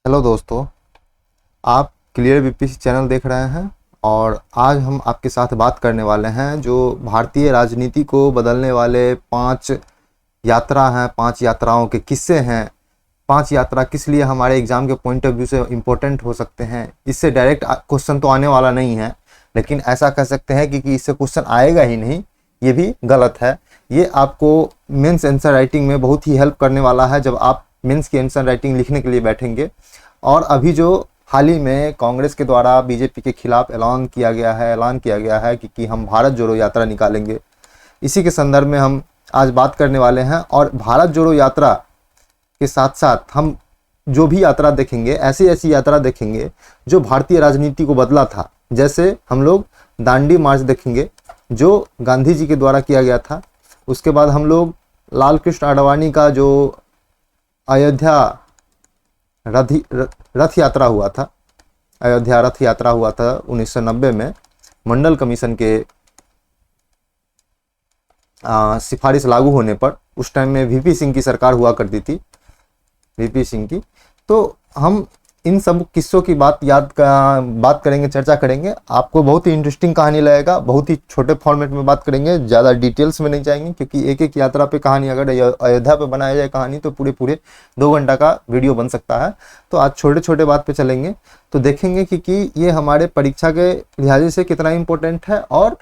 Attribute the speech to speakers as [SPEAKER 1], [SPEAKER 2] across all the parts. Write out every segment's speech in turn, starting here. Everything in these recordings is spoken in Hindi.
[SPEAKER 1] हेलो दोस्तों, आप क्लियर बीपीसी चैनल देख रहे हैं और आज हम आपके साथ बात करने वाले हैं जो भारतीय राजनीति को बदलने वाले 5 यात्रा हैं, 5 यात्राओं के किस्से हैं। 5 यात्रा किस लिए हमारे एग्ज़ाम के पॉइंट ऑफ व्यू से इम्पोर्टेंट हो सकते हैं। इससे डायरेक्ट क्वेश्चन तो आने वाला नहीं है, लेकिन ऐसा कह सकते हैं कि इससे क्वेश्चन आएगा ही नहीं, ये भी गलत है। ये आपको मेंस आंसर राइटिंग में बहुत ही हेल्प करने वाला है जब आप मेंस की आंसर राइटिंग लिखने के लिए बैठेंगे। और अभी जो हाल ही में कांग्रेस के द्वारा बीजेपी के खिलाफ ऐलान किया गया है कि हम भारत जोड़ो यात्रा निकालेंगे, इसी के संदर्भ में हम आज बात करने वाले हैं। और भारत जोड़ो यात्रा के साथ साथ हम जो भी यात्रा देखेंगे, ऐसी ऐसी यात्रा देखेंगे जो भारतीय राजनीति को बदला था। जैसे हम लोग दांडी मार्च देखेंगे जो गांधी जी के द्वारा किया गया था। उसके बाद हम लोग लाल कृष्ण आडवाणी का जो अयोध्या रथ यात्रा हुआ था, अयोध्या रथ यात्रा हुआ था 1990 में मंडल कमीशन के सिफारिश लागू होने पर। उस टाइम में वीपी सिंह की सरकार हुआ करती थी, वीपी सिंह की। तो हम इन सब किस्सों की बात करेंगे, चर्चा करेंगे। आपको बहुत ही इंटरेस्टिंग कहानी लगेगा। बहुत ही छोटे फॉर्मेट में बात करेंगे, ज़्यादा डिटेल्स में नहीं जाएंगे, क्योंकि एक एक यात्रा पे कहानी, अगर अयोध्या पे बनाया जाए कहानी तो पूरे 2 घंटा का वीडियो बन सकता है। तो आज छोटे छोटे बात पे चलेंगे, तो देखेंगे कि ये हमारे परीक्षा के लिहाज से कितना इम्पोर्टेंट है और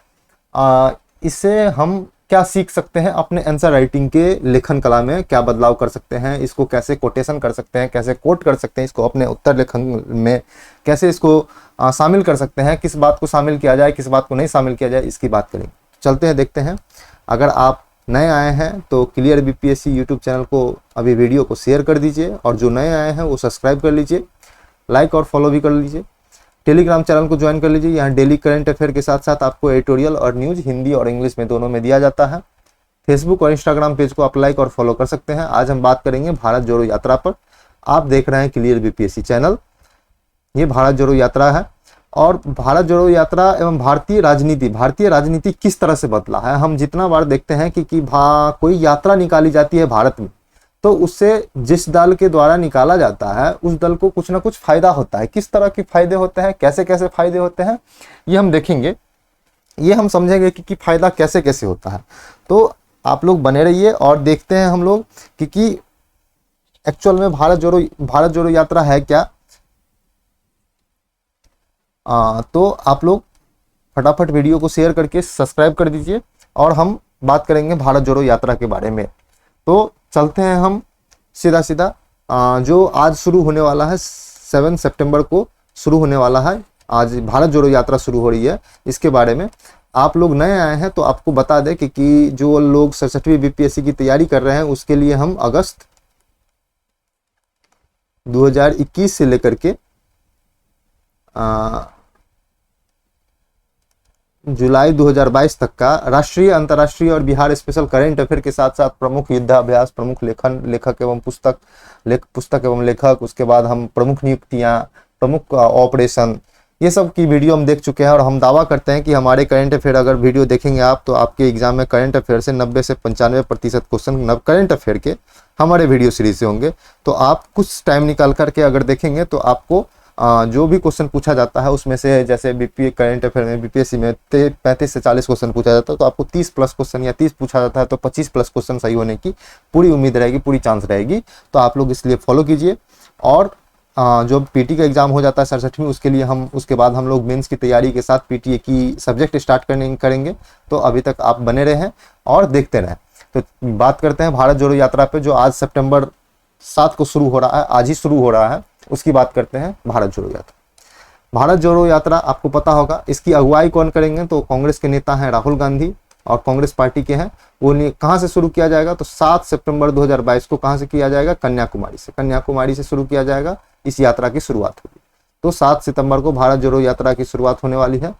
[SPEAKER 1] इससे हम क्या सीख सकते हैं, अपने आंसर राइटिंग के लेखन कला में क्या बदलाव कर सकते हैं, इसको कैसे कोटेशन कर सकते हैं, कैसे कोट कर सकते हैं, इसको अपने उत्तर लेखन में कैसे इसको शामिल कर सकते हैं, किस बात को शामिल किया जाए, किस बात को नहीं शामिल किया जाए, इसकी बात करेंगे। चलते हैं, देखते हैं। अगर आप नए आए हैं तो क्लियर बीपीएससी यूट्यूब चैनल को अभी वीडियो को शेयर कर दीजिए, और जो नए आए हैं वो सब्सक्राइब कर लीजिए, लाइक और फॉलो भी कर लीजिए। टेलीग्राम चैनल को ज्वाइन कर लीजिए। यहाँ डेली करंट अफेयर के साथ साथ आपको एडिटोरियल और न्यूज़ हिंदी और इंग्लिश में दोनों में दिया जाता है। फेसबुक और इंस्टाग्राम पेज को आप लाइक और फॉलो कर सकते हैं। आज हम बात करेंगे भारत जोड़ो यात्रा पर। आप देख रहे हैं क्लियर बीपीएससी चैनल। ये भारत जोड़ो यात्रा है, और भारत जोड़ो यात्रा एवं भारतीय राजनीति किस तरह से बदला है। हम जितना बार देखते हैं कि कोई यात्रा निकाली जाती है भारत में, तो उससे जिस दल के द्वारा निकाला जाता है उस दल को कुछ ना कुछ फायदा होता है। किस तरह के फायदे होते हैं, कैसे कैसे फायदे होते हैं, ये हम देखेंगे, ये हम समझेंगे कि फायदा कैसे कैसे होता है। तो आप लोग बने रहिए और देखते हैं हम लोग कि एक्चुअल में भारत जोड़ो यात्रा है क्या। तो आप लोग फटाफट वीडियो को शेयर करके सब्सक्राइब कर दीजिए, और हम बात करेंगे भारत जोड़ो यात्रा के बारे में। तो चलते हैं हम सीधा जो आज शुरू होने वाला है, 7 सितंबर को शुरू होने वाला है। आज भारत जोड़ो यात्रा शुरू हो रही है। इसके बारे में आप लोग नए आए हैं तो आपको बता दें कि जो लोग 67वीं बीपीएससी की तैयारी कर रहे हैं उसके लिए हम अगस्त 2021 से लेकर के जुलाई 2022 तक का राष्ट्रीय, अंतर्राष्ट्रीय और बिहार स्पेशल करेंट अफेयर के साथ साथ प्रमुख युद्धाभ्यास, प्रमुख लेखक एवं पुस्तक एवं लेखक, उसके बाद हम प्रमुख नियुक्तियां, प्रमुख ऑपरेशन, ये सब की वीडियो हम देख चुके हैं। और हम दावा करते हैं कि हमारे करंट अफेयर अगर वीडियो देखेंगे आप, तो आपके एग्जाम में करंट अफेयर से 90 से 95% क्वेश्चन करंट अफेयर के हमारे वीडियो सीरीज से होंगे। तो आप कुछ टाइम निकाल करके अगर देखेंगे तो आपको जो भी क्वेश्चन पूछा जाता है उसमें से, जैसे करंट अफेयर में बीपीएससी में 35 से 40 क्वेश्चन पूछा जाता है, तो आपको 30 प्लस क्वेश्चन या 30 पूछा जाता है तो 25 प्लस क्वेश्चन सही होने की पूरी उम्मीद रहेगी, पूरी चांस रहेगी। तो आप लोग इसलिए फॉलो कीजिए। और जो पीटी का एग्जाम हो जाता है 67वीं, उसके लिए हम उसके बाद हम लोग मेंस की तैयारी के साथ पीटीए की सब्जेक्ट स्टार्ट करेंगे। तो अभी तक आप बने रहें और देखते रहें। तो बात करते हैं भारत जोड़ो यात्रा पे, जो आज सितंबर 7 को शुरू हो रहा है, आज ही शुरू हो रहा है, उसकी बात करते हैं। भारत जोड़ो यात्रा, भारत जोड़ो यात्रा आपको पता होगा, इसकी अगुवाई कौन करेंगे, तो कांग्रेस के नेता हैं राहुल गांधी और कांग्रेस पार्टी के हैं। वो कहाँ से शुरू किया जाएगा, तो 7 सितंबर 2022 को कहाँ से किया जाएगा, कन्याकुमारी से शुरू किया जाएगा। इस यात्रा की शुरुआत होगी। तो 7 सितंबर को भारत जोड़ो यात्रा की शुरुआत होने वाली है।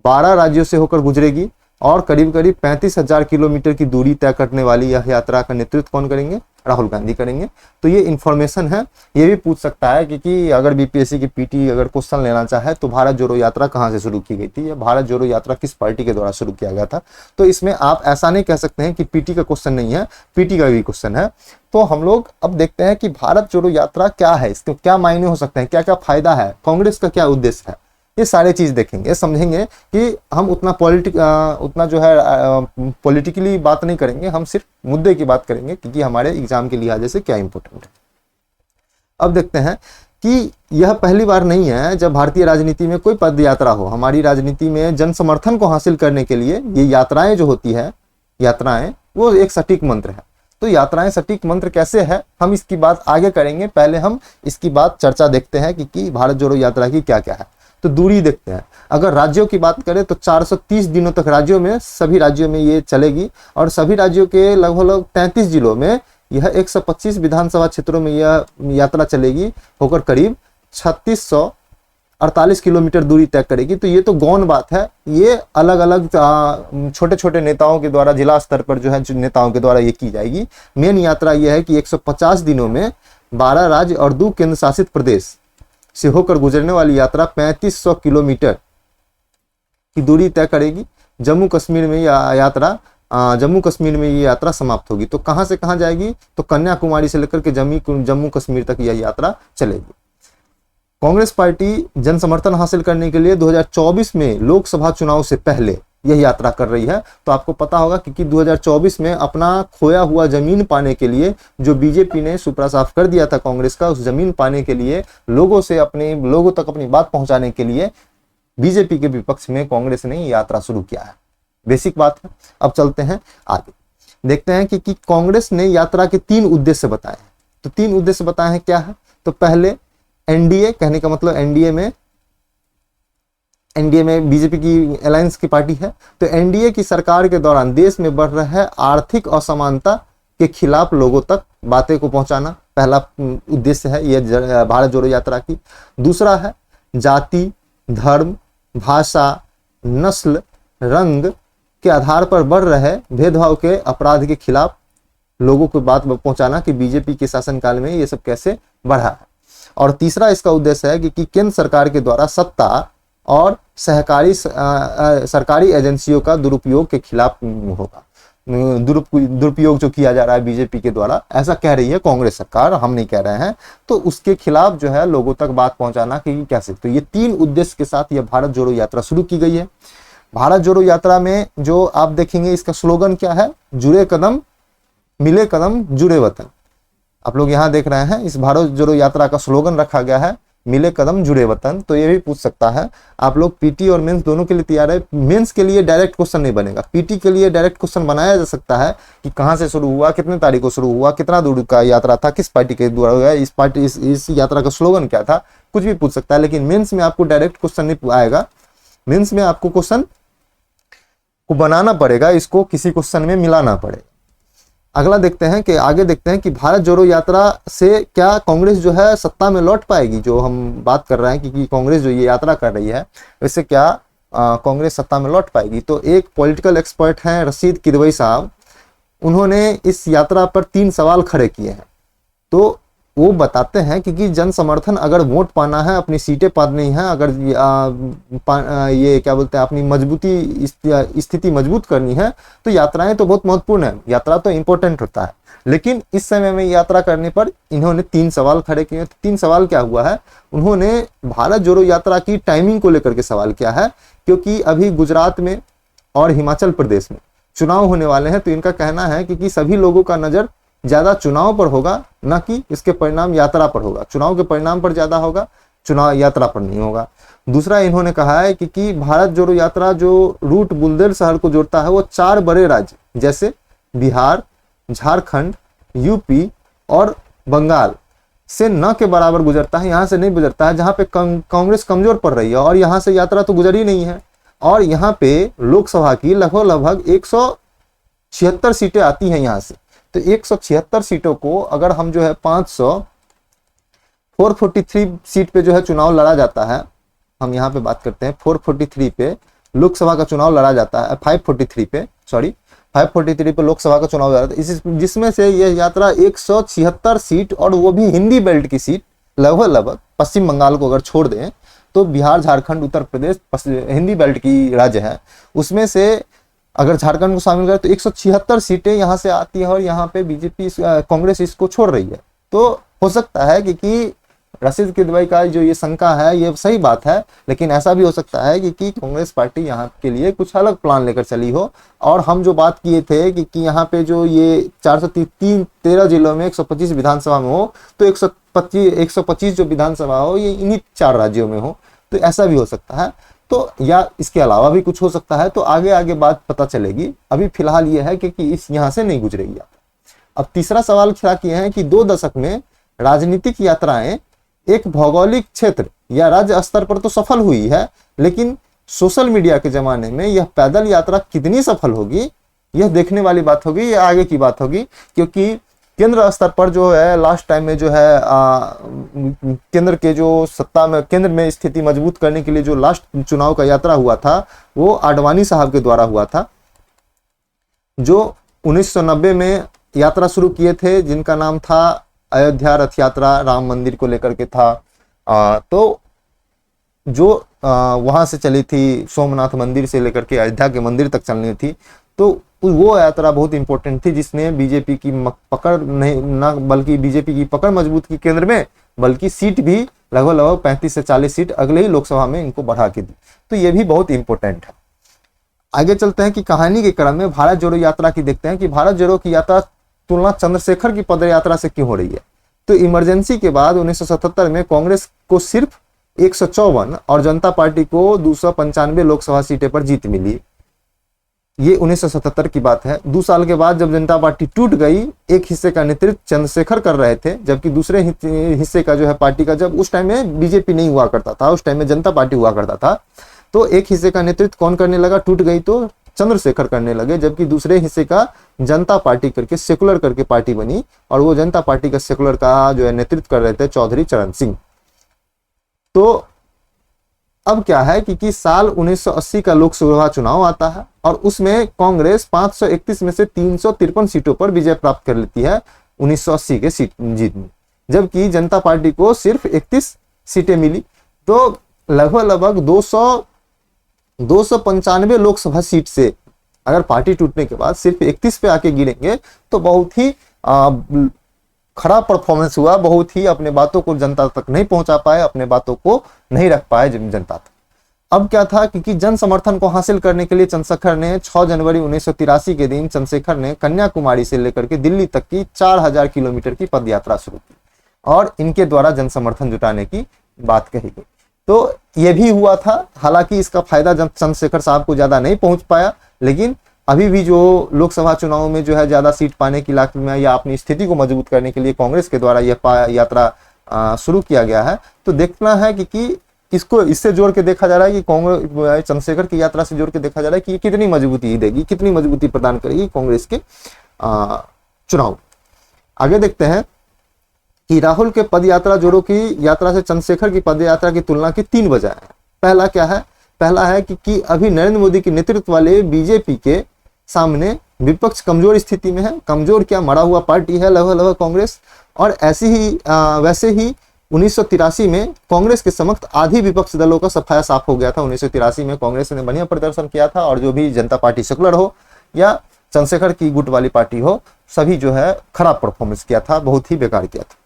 [SPEAKER 1] 12 राज्यों से होकर गुजरेगी, और करीब करीब 35,000 किलोमीटर की दूरी तय करने वाली यह यात्रा का नेतृत्व कौन करेंगे? राहुल गांधी करेंगे। तो ये इन्फॉर्मेशन है। ये भी पूछ सकता है कि अगर बीपीएससी की पीटी अगर क्वेश्चन लेना चाहे तो भारत जोड़ो यात्रा कहाँ से शुरू की गई थी, या भारत जोड़ो यात्रा किस पार्टी के द्वारा शुरू किया गया था। तो इसमें आप ऐसा नहीं कह सकते हैं कि पीटी का क्वेश्चन नहीं है, पीटी का भी क्वेश्चन है। तो हम लोग अब देखते हैं कि भारत जोड़ो यात्रा क्या है, इसके क्या मायने हो सकते हैं, क्या क्या फायदा है, कांग्रेस का क्या उद्देश्य है, ये सारे चीज देखेंगे, समझेंगे कि हम उतना जो है पॉलिटिकली बात नहीं करेंगे, हम सिर्फ मुद्दे की बात करेंगे क्योंकि हमारे एग्जाम के लिहाज से क्या इंपॉर्टेंट है। अब देखते हैं कि यह पहली बार नहीं है जब भारतीय राजनीति में कोई पद यात्रा हो। हमारी राजनीति में जन समर्थन को हासिल करने के लिए ये यात्राएं जो होती है, यात्राएं वो एक सटीक मंत्र है। तो यात्राएं सटीक मंत्र कैसे है, हम इसकी बात आगे करेंगे। पहले हम इसकी बात चर्चा देखते हैं कि भारत जोड़ो यात्रा की क्या क्या है। तो दूरी देखते हैं। अगर राज्यों की बात करें तो 430 दिनों तक राज्यों में, सभी राज्यों में ये चलेगी और सभी राज्यों के लगभग 33 जिलों में यह 125 विधानसभा क्षेत्रों में यह यात्रा चलेगी, होकर करीब 3648 किलोमीटर दूरी तय करेगी। तो ये तो गौण बात है, ये अलग अलग छोटे छोटे नेताओं के द्वारा, जिला स्तर पर जो है नेताओं के द्वारा ये की जाएगी। मेन यात्रा यह है कि 150 दिनों में 12 राज्य और 2 केंद्र शासित प्रदेश से होकर गुजरने वाली यात्रा 3500 किलोमीटर की दूरी तय करेगी। जम्मू कश्मीर में ये यात्रा समाप्त होगी। तो कहां से कहां जाएगी? तो कन्याकुमारी से लेकर के जम्मू कश्मीर तक यह यात्रा चलेगी। कांग्रेस पार्टी जन समर्थन हासिल करने के लिए 2024 में लोकसभा चुनाव से पहले यह यात्रा कर रही है। तो आपको पता होगा कि 2024 में अपना खोया हुआ जमीन पाने के लिए, जो बीजेपी ने सुपड़ा साफ कर दिया था कांग्रेस का, उस जमीन पाने के लिए, लोगों तक अपनी बात पहुंचाने के लिए बीजेपी के विपक्ष में कांग्रेस ने यात्रा शुरू किया है। बेसिक बात है। अब चलते हैं आगे, देखते हैं कि कांग्रेस ने यात्रा के 3 उद्देश्य बताए हैं। तो 3 उद्देश्य बताए हैं, क्या है? तो पहले एनडीए, कहने का मतलब एनडीए में बीजेपी की अलायंस की पार्टी है। तो एनडीए की सरकार के दौरान देश में बढ़ रहे आर्थिक असमानता के खिलाफ लोगों तक बातें को पहुंचाना पहला उद्देश्य है यह भारत जोड़ो यात्रा की। दूसरा है जाति, धर्म, भाषा, नस्ल, रंग के आधार पर बढ़ रहे भेदभाव के अपराध के खिलाफ लोगों को बात पहुंचाना कि बीजेपी के शासनकाल में ये सब कैसे बढ़ा है। और तीसरा इसका उद्देश्य है कि केंद्र सरकार के द्वारा सत्ता और सरकारी एजेंसियों का दुरुपयोग के खिलाफ होगा। दुरुपयोग जो किया जा रहा है बीजेपी के द्वारा, ऐसा कह रही है कांग्रेस सरकार, हम नहीं कह रहे हैं। तो उसके खिलाफ जो है लोगों तक बात पहुंचाना कि कैसे। तो ये 3 उद्देश्य के साथ यह भारत जोड़ो यात्रा शुरू की गई है। भारत जोड़ो यात्रा में जो आप देखेंगे, इसका स्लोगन क्या है? जुड़े कदम मिले कदम जुड़े वतन। आप लोग यहाँ देख रहे हैं, इस भारत जोड़ो यात्रा का स्लोगन रखा गया है मिले कदम जुड़े वतन। तो ये भी पूछ सकता है। आप लोग पीटी और मेंस दोनों के लिए तैयार है। मेंस के लिए डायरेक्ट क्वेश्चन नहीं बनेगा, पीटी के लिए डायरेक्ट क्वेश्चन बनाया जा सकता है कि कहां से शुरू हुआ, कितने तारीख को शुरू हुआ, कितना दूर का यात्रा था, किस पार्टी के द्वारा हुआ, इस यात्रा का स्लोगन क्या था, कुछ भी पूछ सकता है। लेकिन मेंस में आपको डायरेक्ट क्वेश्चन नहीं आएगा। मेंस में आपको क्वेश्चन को बनाना पड़ेगा, इसको किसी क्वेश्चन में मिलाना पड़ेगा। अगला देखते हैं कि आगे देखते हैं कि भारत जोड़ो यात्रा से क्या कांग्रेस जो है सत्ता में लौट पाएगी। जो हम बात कर रहे हैं कि कांग्रेस जो ये यात्रा कर रही है, इससे क्या कांग्रेस सत्ता में लौट पाएगी। तो एक पॉलिटिकल एक्सपर्ट हैं रशीद किदवई साहब, उन्होंने इस यात्रा पर 3 सवाल खड़े किए हैं। तो वो बताते हैं कि जन समर्थन अगर वोट पाना है, अपनी सीटें पानी है, अगर ये क्या बोलते हैं अपनी स्थिति मजबूत करनी है, तो यात्राएं तो बहुत महत्वपूर्ण है, यात्रा तो इंपॉर्टेंट होता है। लेकिन इस समय में यात्रा करने पर इन्होंने 3 सवाल खड़े किए। 3 सवाल क्या हुआ है? उन्होंने भारत जोड़ो यात्रा की टाइमिंग को लेकर के सवाल किया है, क्योंकि अभी गुजरात में और हिमाचल प्रदेश में चुनाव होने वाले हैं। तो इनका कहना है कि सभी लोगों का नजर ज्यादा चुनाव पर होगा, ना कि इसके परिणाम यात्रा पर होगा। चुनाव के परिणाम पर ज्यादा होगा, चुनाव यात्रा पर नहीं होगा। दूसरा इन्होंने कहा है कि भारत जोड़ो यात्रा जो रूट बुंदेलखंड को जोड़ता है, वो 4 बड़े राज्य जैसे बिहार, झारखंड, यूपी और बंगाल से न के बराबर गुजरता है, यहाँ से नहीं गुजरता है, जहाँ पे कांग्रेस कमजोर पड़ रही है। और यहाँ से यात्रा तो गुजरी नहीं है। और यहाँ पे लोकसभा की लगभग 176 सीटें आती हैं यहाँ से। तो 176 सीटों को अगर हम जो है 443 सीट पे जो है चुनाव लड़ा जाता है, हम यहाँ पे बात करते हैं 443 पे लोकसभा का चुनाव लड़ा जाता है 543 पे लोकसभा का चुनाव लड़ा था, जिसमें से यह यात्रा 176 सीट, और वो भी हिंदी बेल्ट की सीट, लगभग पश्चिम बंगाल को अगर छोड़ दें तो बिहार, झारखंड, उत्तर प्रदेश हिंदी बेल्ट की राज्य है, उसमें से अगर झारखंड को शामिल करें तो 176 सीटें यहाँ से आती है, और यहाँ पे बीजेपी कांग्रेस इसको छोड़ रही है। तो हो सकता है कि रशीद किदवई का जो ये शंका है ये सही बात है, लेकिन ऐसा भी हो सकता है कि कांग्रेस पार्टी यहाँ के लिए कुछ अलग प्लान लेकर चली हो। और हम जो बात किए थे कि यहाँ पे जो ये 413 जिलों में 125 विधानसभा में हो, तो 125 जो विधानसभा हो ये इन्हीं 4 राज्यों में हो, तो ऐसा भी हो सकता है। तो या इसके अलावा भी कुछ हो सकता है, तो आगे आगे बात पता चलेगी। अभी फिलहाल ये है कि इस यहाँ से नहीं गुजरेगी। अब तीसरा सवाल खड़ा किए हैं कि 2 दशक में राजनीतिक यात्राएं एक भौगोलिक क्षेत्र या राज्य स्तर पर तो सफल हुई है, लेकिन सोशल मीडिया के जमाने में यह पैदल यात्रा कितनी सफल होगी, यह देखने वाली बात होगी, यह आगे की बात होगी। क्योंकि केंद्र स्तर पर जो है लास्ट टाइम में जो है केंद्र के जो सत्ता में, केंद्र में स्थिति मजबूत करने के लिए जो लास्ट चुनाव का यात्रा हुआ था वो आडवाणी साहब के द्वारा हुआ था, जो 1990 में यात्रा शुरू किए थे, जिनका नाम था अयोध्या रथ यात्रा, राम मंदिर को लेकर के था। तो जो वहां से चली थी, सोमनाथ मंदिर से लेकर के अयोध्या के मंदिर तक चलनी थी, तो वो यात्रा बहुत इंपॉर्टेंट थी, जिसने बीजेपी की पकड़ नहीं, ना बल्कि बीजेपी की पकड़ मजबूत की केंद्र में, बल्कि सीट भी लगभग 35 से 40 सीट अगले ही लोकसभा में इनको बढ़ा के दी। तो ये भी बहुत इंपॉर्टेंट है। आगे चलते हैं कि कहानी के क्रम में भारत जोड़ो यात्रा की देखते हैं कि भारत जोड़ो की यात्रा तुलना चंद्रशेखर की पद यात्रा से क्यों हो रही है। तो इमरजेंसी के बाद 1977 में कांग्रेस को सिर्फ 154 और जनता पार्टी को 295 लोकसभा सीटें पर जीत मिली। ये 1977 की बात है। 2 साल के बाद जब जनता पार्टी टूट गई, एक हिस्से का नेतृत्व चंद्रशेखर कर रहे थे, जबकि दूसरे हिस्से का जो है पार्टी का, जब उस टाइम में बीजेपी नहीं हुआ करता था, उस टाइम में जनता पार्टी हुआ करता था, तो एक हिस्से का नेतृत्व कौन करने लगा, टूट गई तो चंद्रशेखर करने लगे, जबकि दूसरे हिस्से का जनता पार्टी करके सेकुलर करके पार्टी बनी, और वो जनता पार्टी का सेकुलर का जो है नेतृत्व कर रहे थे चौधरी चरण सिंह। तो अब क्या है कि साल 1980 का लोकसभा चुनाव आता है, और उसमें कांग्रेस 531 में से 353 सीटों पर विजय प्राप्त कर लेती है 1980 के जीत में, जबकि जनता पार्टी को सिर्फ 31 सीटें मिली। तो लगभग 295 लोकसभा सीट से अगर पार्टी टूटने के बाद सिर्फ 31 पे आके गिरेंगे तो बहुत ही खराब परफॉर्मेंस हुआ, बहुत ही अपने बातों को जनता तक नहीं पहुंचा पाए, अपने बातों को नहीं रख पाए जनता तक। अब क्या था कि जन समर्थन को हासिल करने के लिए चंद्रशेखर ने 6 जनवरी 1983 के दिन चंद्रशेखर ने कन्याकुमारी से लेकर के दिल्ली तक की 4000 किलोमीटर की पद यात्रा शुरू की, और इनके द्वारा जन समर्थन जुटाने की बात कही गई। तो यह भी हुआ था, हालांकि इसका फायदा चंद्रशेखर साहब को ज्यादा नहीं पहुंच पाया, लेकिन अभी भी जो लोकसभा चुनाव में जो है ज्यादा सीट पाने की लाख में या अपनी स्थिति को मजबूत करने के लिए कांग्रेस के द्वारा यह यात्रा शुरू किया गया है। तो देखना है कि इसको इससे जोड़ के देखा जा रहा है कि कांग्रेस चंद्रशेखर की यात्रा से जोड़ के देखा जा रहा है कि कितनी मजबूती देगी, कितनी मजबूती प्रदान करेगी कांग्रेस के चुनाव। आगे देखते हैं कि राहुल के पद यात्रा जोड़ो की यात्रा से चंद्रशेखर की पद यात्रा की तुलना की 3 वजह है। पहला क्या है, पहला है कि अभी नरेंद्र मोदी के नेतृत्व वाले बीजेपी के सामने विपक्ष कमजोर स्थिति में है, कमजोर क्या मरा हुआ पार्टी है लगभग कांग्रेस, और ऐसी ही वैसे ही 1983 में कांग्रेस के समक्ष आधी विपक्ष दलों का सफाया साफ हो गया था। 1983 में कांग्रेस ने बढ़िया प्रदर्शन किया था, और जो भी जनता पार्टी सेकुलर हो या चंद्रशेखर की गुट वाली पार्टी हो, सभी जो है खराब परफॉर्मेंस किया था, बहुत ही बेकार किया था।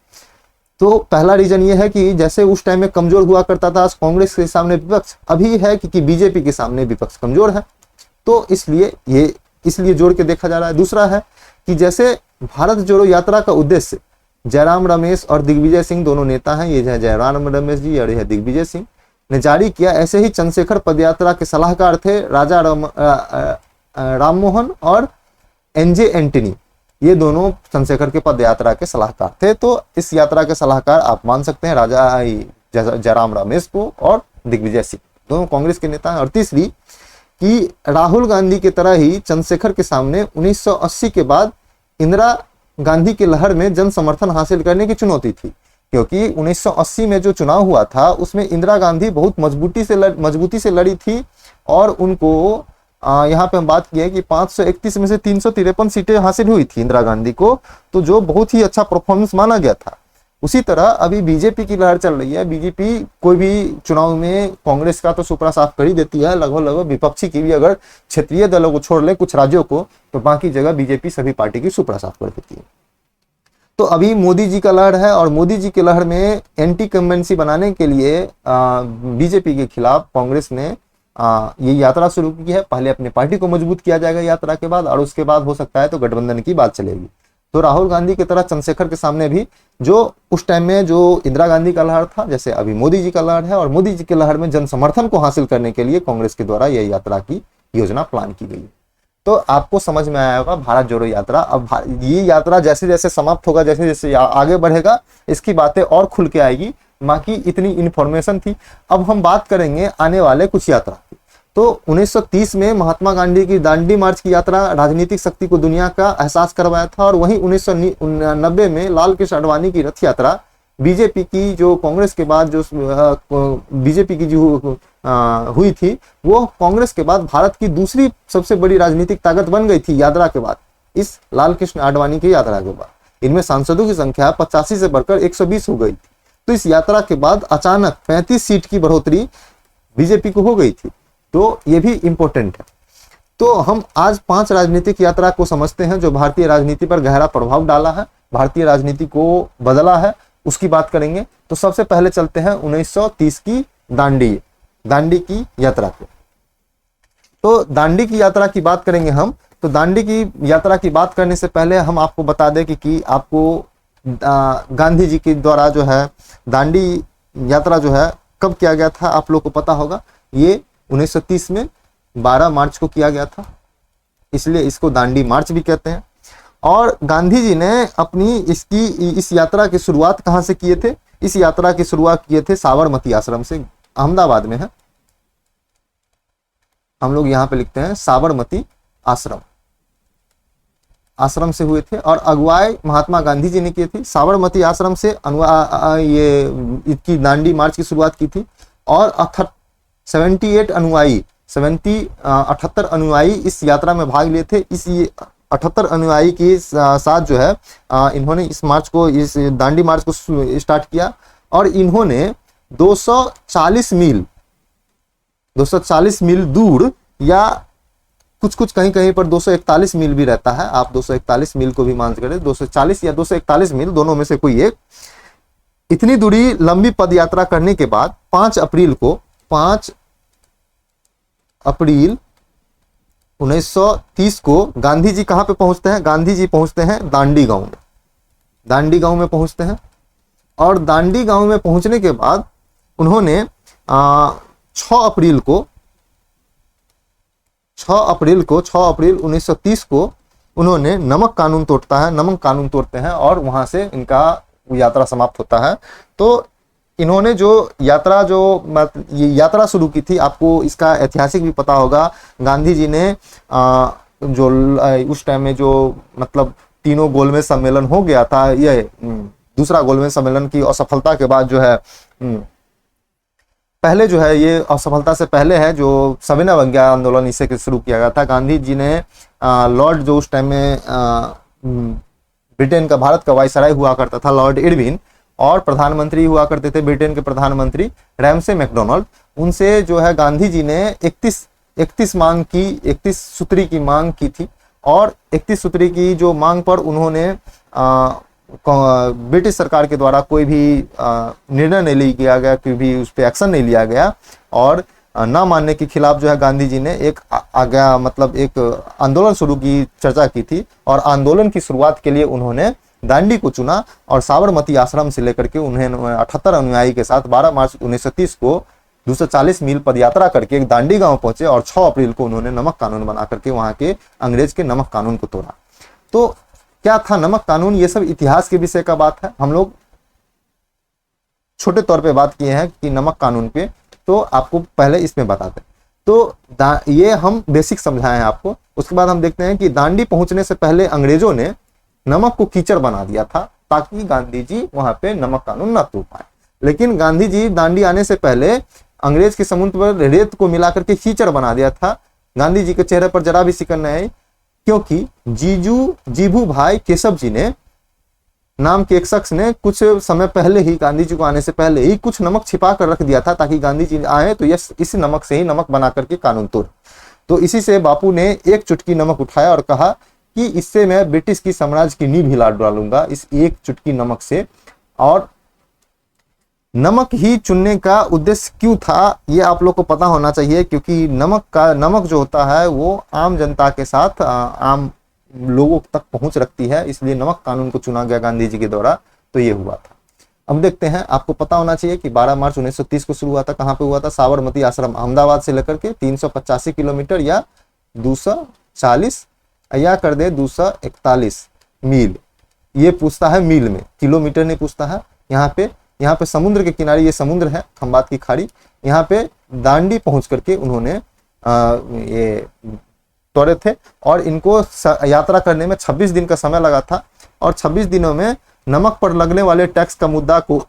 [SPEAKER 1] तो पहला रीजन ये है कि जैसे उस टाइम में कमजोर हुआ करता था कांग्रेस के सामने विपक्ष, अभी है कि बीजेपी के सामने विपक्ष कमजोर है, तो इसलिए जोड़ के देखा जा रहा है। दूसरा है कि जैसे भारत जोड़ो यात्रा का उद्देश्य जयराम रमेश और दिग्विजय सिंह दोनों नेता हैं, ये है जयराम रमेश जी और यह दिग्विजय सिंह ने जारी किया। ऐसे ही चंद्रशेखर पदयात्रा के सलाहकार थे राजा राम मोहन और एनजे एंटनी, ये दोनों चंद्रशेखर के पद यात्रा के सलाहकार थे। तो इस यात्रा के सलाहकार आप मान सकते हैं राजा जयराम रमेश को और दिग्विजय सिंह, दोनों कांग्रेस के नेता हैं। और तीसरी कि राहुल गांधी की तरह ही चंद्रशेखर के सामने 1980 के बाद इंदिरा गांधी की लहर में जन समर्थन हासिल करने की चुनौती थी। क्योंकि 1980 में जो चुनाव हुआ था उसमें इंदिरा गांधी बहुत मजबूती से लड़ी थी और उनको यहाँ पे हम बात की है कि 531 में से 353 सीटें हासिल हुई थी इंदिरा गांधी को, तो जो बहुत ही अच्छा परफॉर्मेंस माना गया था। उसी तरह अभी बीजेपी की लहर चल रही है। बीजेपी कोई भी चुनाव में कांग्रेस का तो सुपड़ा साफ कर ही देती है, लगभग विपक्षी की भी अगर क्षेत्रीय दलों को छोड़ ले कुछ राज्यों को, तो बाकी जगह बीजेपी सभी पार्टी की सुपड़ा साफ कर देती है। तो अभी मोदी जी का लहर है और मोदी जी के लहर में एंटी कम्बेंसी बनाने के लिए बीजेपी के खिलाफ कांग्रेस ने ये यात्रा शुरू की है। पहले अपनी पार्टी को मजबूत किया जाएगा यात्रा के बाद, और उसके बाद हो सकता है तो गठबंधन की बात चलेगी। तो राहुल गांधी की तरह चंद्रशेखर के सामने भी जो उस टाइम में जो इंदिरा गांधी का लहर था, जैसे अभी मोदी जी का लहर है, और मोदी जी के लहर में जन समर्थन को हासिल करने के लिए कांग्रेस के द्वारा यह यात्रा की योजना प्लान की गई। तो आपको समझ में आया होगा भारत जोड़ो यात्रा। अब ये यात्रा जैसे जैसे समाप्त होगा, जैसे जैसे आगे बढ़ेगा, इसकी बातें और खुल के आएगी। बाकी इतनी इंफॉर्मेशन थी। अब हम बात करेंगे आने वाले कुछ यात्रा की। तो 1930 में महात्मा गांधी की दांडी मार्च की यात्रा राजनीतिक शक्ति को दुनिया का एहसास करवाया था, और वहीं 1990 में लाल कृष्ण आडवाणी की रथ यात्रा बीजेपी की जो कांग्रेस के बाद जो बीजेपी की जो हुई थी, वो कांग्रेस के बाद भारत की दूसरी सबसे बड़ी राजनीतिक ताकत बन गई थी यात्रा के बाद, इस लाल कृष्ण आडवाणी की यात्रा के बाद। इनमें सांसदों की संख्या 85 से बढ़कर 120 हो गई थी। तो इस यात्रा के बाद अचानक 35 सीट की बढ़ोतरी बीजेपी को हो गई थी। तो ये भी इंपॉर्टेंट है। तो हम आज 5 राजनीतिक यात्रा को समझते हैं जो भारतीय राजनीति पर गहरा प्रभाव डाला है, भारतीय राजनीति को बदला है, उसकी बात करेंगे। तो सबसे पहले चलते हैं 1930 की दांडी की यात्रा को। तो दांडी की यात्रा की बात करेंगे हम। तो दांडी की यात्रा की बात करने से पहले हम आपको बता दें कि आपको गांधी जी के द्वारा जो है दांडी यात्रा जो है कब किया गया था, आप लोग को पता होगा। ये 1930 में 12 मार्च को किया गया था, इसलिए इसको दांडी मार्च भी कहते हैं। और गांधी जी ने अपनी इस यात्रा की शुरुआत कहां से किए थे? इस यात्रा की शुरुआत किए थे साबरमती आश्रम से, अहमदाबाद में है। हम लोग यहां पे लिखते हैं साबरमती आश्रम से हुए थे, और अगुवाई महात्मा गांधी जी ने की थी। साबरमती आश्रम से ये इसकी दांडी मार्च की शुरुआत की थी, और 78 अनुयायी इस यात्रा में भाग लिए थे। इस 78 अनुयायी के साथ जो है इन्होंने इस दांडी मार्च को स्टार्ट किया, और इन्होंने 240 मील दूर, या कुछ कहीं पर 241 मील भी रहता है, आप 241 मील को भी मान करें, 240 या 241 मील, दोनों में से कोई एक, इतनी दूरी लंबी पद यात्रा करने के बाद 5 अप्रैल 1930 को गांधी जी कहां पे पहुंचते हैं? गांधी जी पहुंचते हैं दांडी गांव में पहुंचते हैं। और दांडी गांव में पहुंचने के बाद उन्होंने 6 अप्रैल 1930 को उन्होंने नमक कानून तोड़ते हैं, और वहां से इनका यात्रा समाप्त होता है। तो इन्होंने जो यात्रा शुरू की थी, आपको इसका ऐतिहासिक भी पता होगा। गांधी जी ने जो उस टाइम में जो मतलब तीनों गोलमेज सम्मेलन हो गया था, ये दूसरा गोलमेज सम्मेलन की असफलता के बाद जो है, पहले जो है ये असफलता से पहले है जो सविनय अवज्ञा आंदोलन, इसे शुरू किया गया था। गांधी जी ने लॉर्ड, जो उस टाइम में ब्रिटेन का, भारत का वाइसराय हुआ करता था, लॉर्ड इरविन, और प्रधानमंत्री हुआ करते थे ब्रिटेन के प्रधानमंत्री रैमसे मैकडोनाल्ड, उनसे जो है गांधी जी ने 31 सूत्री की मांग की थी। और 31 सूत्री की जो मांग पर उन्होंने ब्रिटिश सरकार के द्वारा कोई भी निर्णय नहीं लिया गया, कोई भी उस पर एक्शन नहीं लिया गया, और ना मानने के खिलाफ जो है गांधी जी ने एक आंदोलन शुरू की चर्चा की थी, और आंदोलन की शुरुआत के लिए उन्होंने दांडी को चुना, और साबरमती आश्रम से लेकर के उन्हें 78 अनुयायी के साथ 12 मार्च 1930 को 240 मील पद यात्रा करके एक दांडी गांव पहुंचे, और 6 अप्रैल को उन्होंने नमक कानून बना करके वहां के अंग्रेज के नमक कानून को तोड़ा। तो क्या था नमक कानून? ये सब इतिहास के विषय का बात है, हम लोग छोटे तौर पे बात किए हैं कि नमक कानून पे, तो आपको पहले इसमें बताते हैं। तो ये हम बेसिक समझाए हैं आपको। उसके बाद हम देखते हैं कि दांडी पहुंचने से पहले अंग्रेजों ने नमक को कीचड़ बना दिया था, ताकि गांधी जी वहां पे नमक कानून ना तोड़ पाए। लेकिन गांधी जी दांडी आने से पहले अंग्रेज के समुद्र पर रेत को मिलाकर के कीचड़ बना दिया था। गांधी जी के चेहरे पर जरा भी सिकन नहीं आई, क्योंकि जीभू भाई केशव जी ने नाम के एक शख्स ने कुछ समय पहले ही, गांधी जी को आने से पहले ही, कुछ नमक छिपा कर रख दिया था ताकि गांधी जी आए तो यह इस नमक से ही नमक बना करके कानून तोड़। तो इसी से बापू ने एक चुटकी नमक उठाया और कहा कि इससे मैं ब्रिटिश की साम्राज्य की नींव हिला डालूंगा, इस एक चुटकी नमक से। और नमक ही चुनने का उद्देश्य क्यों था ये आप लोग को पता होना चाहिए, क्योंकि नमक जो होता है वो आम जनता के साथ आम लोगों तक पहुंच रखती है, इसलिए नमक कानून को चुना गया गांधी जी के द्वारा। तो ये हुआ था। अब देखते हैं, आपको पता होना चाहिए कि 12 मार्च 1930 को शुरू हुआ था। कहाँ पे हुआ था? साबरमती आश्रम, अहमदाबाद से लेकर के 385 किलोमीटर या 240 या कर दे 241 मील। ये पूछता है मील में, किलोमीटर नहीं पूछता है। यहाँ पे समुद्र के किनारे, ये समुद्र है खंबात की खाड़ी, यहाँ पे दांडी पहुंच करके उन्होंने ये तोड़े थे। और इनको यात्रा करने में 26 दिन का समय लगा था। और 26 दिनों में नमक पर लगने वाले टैक्स का मुद्दा को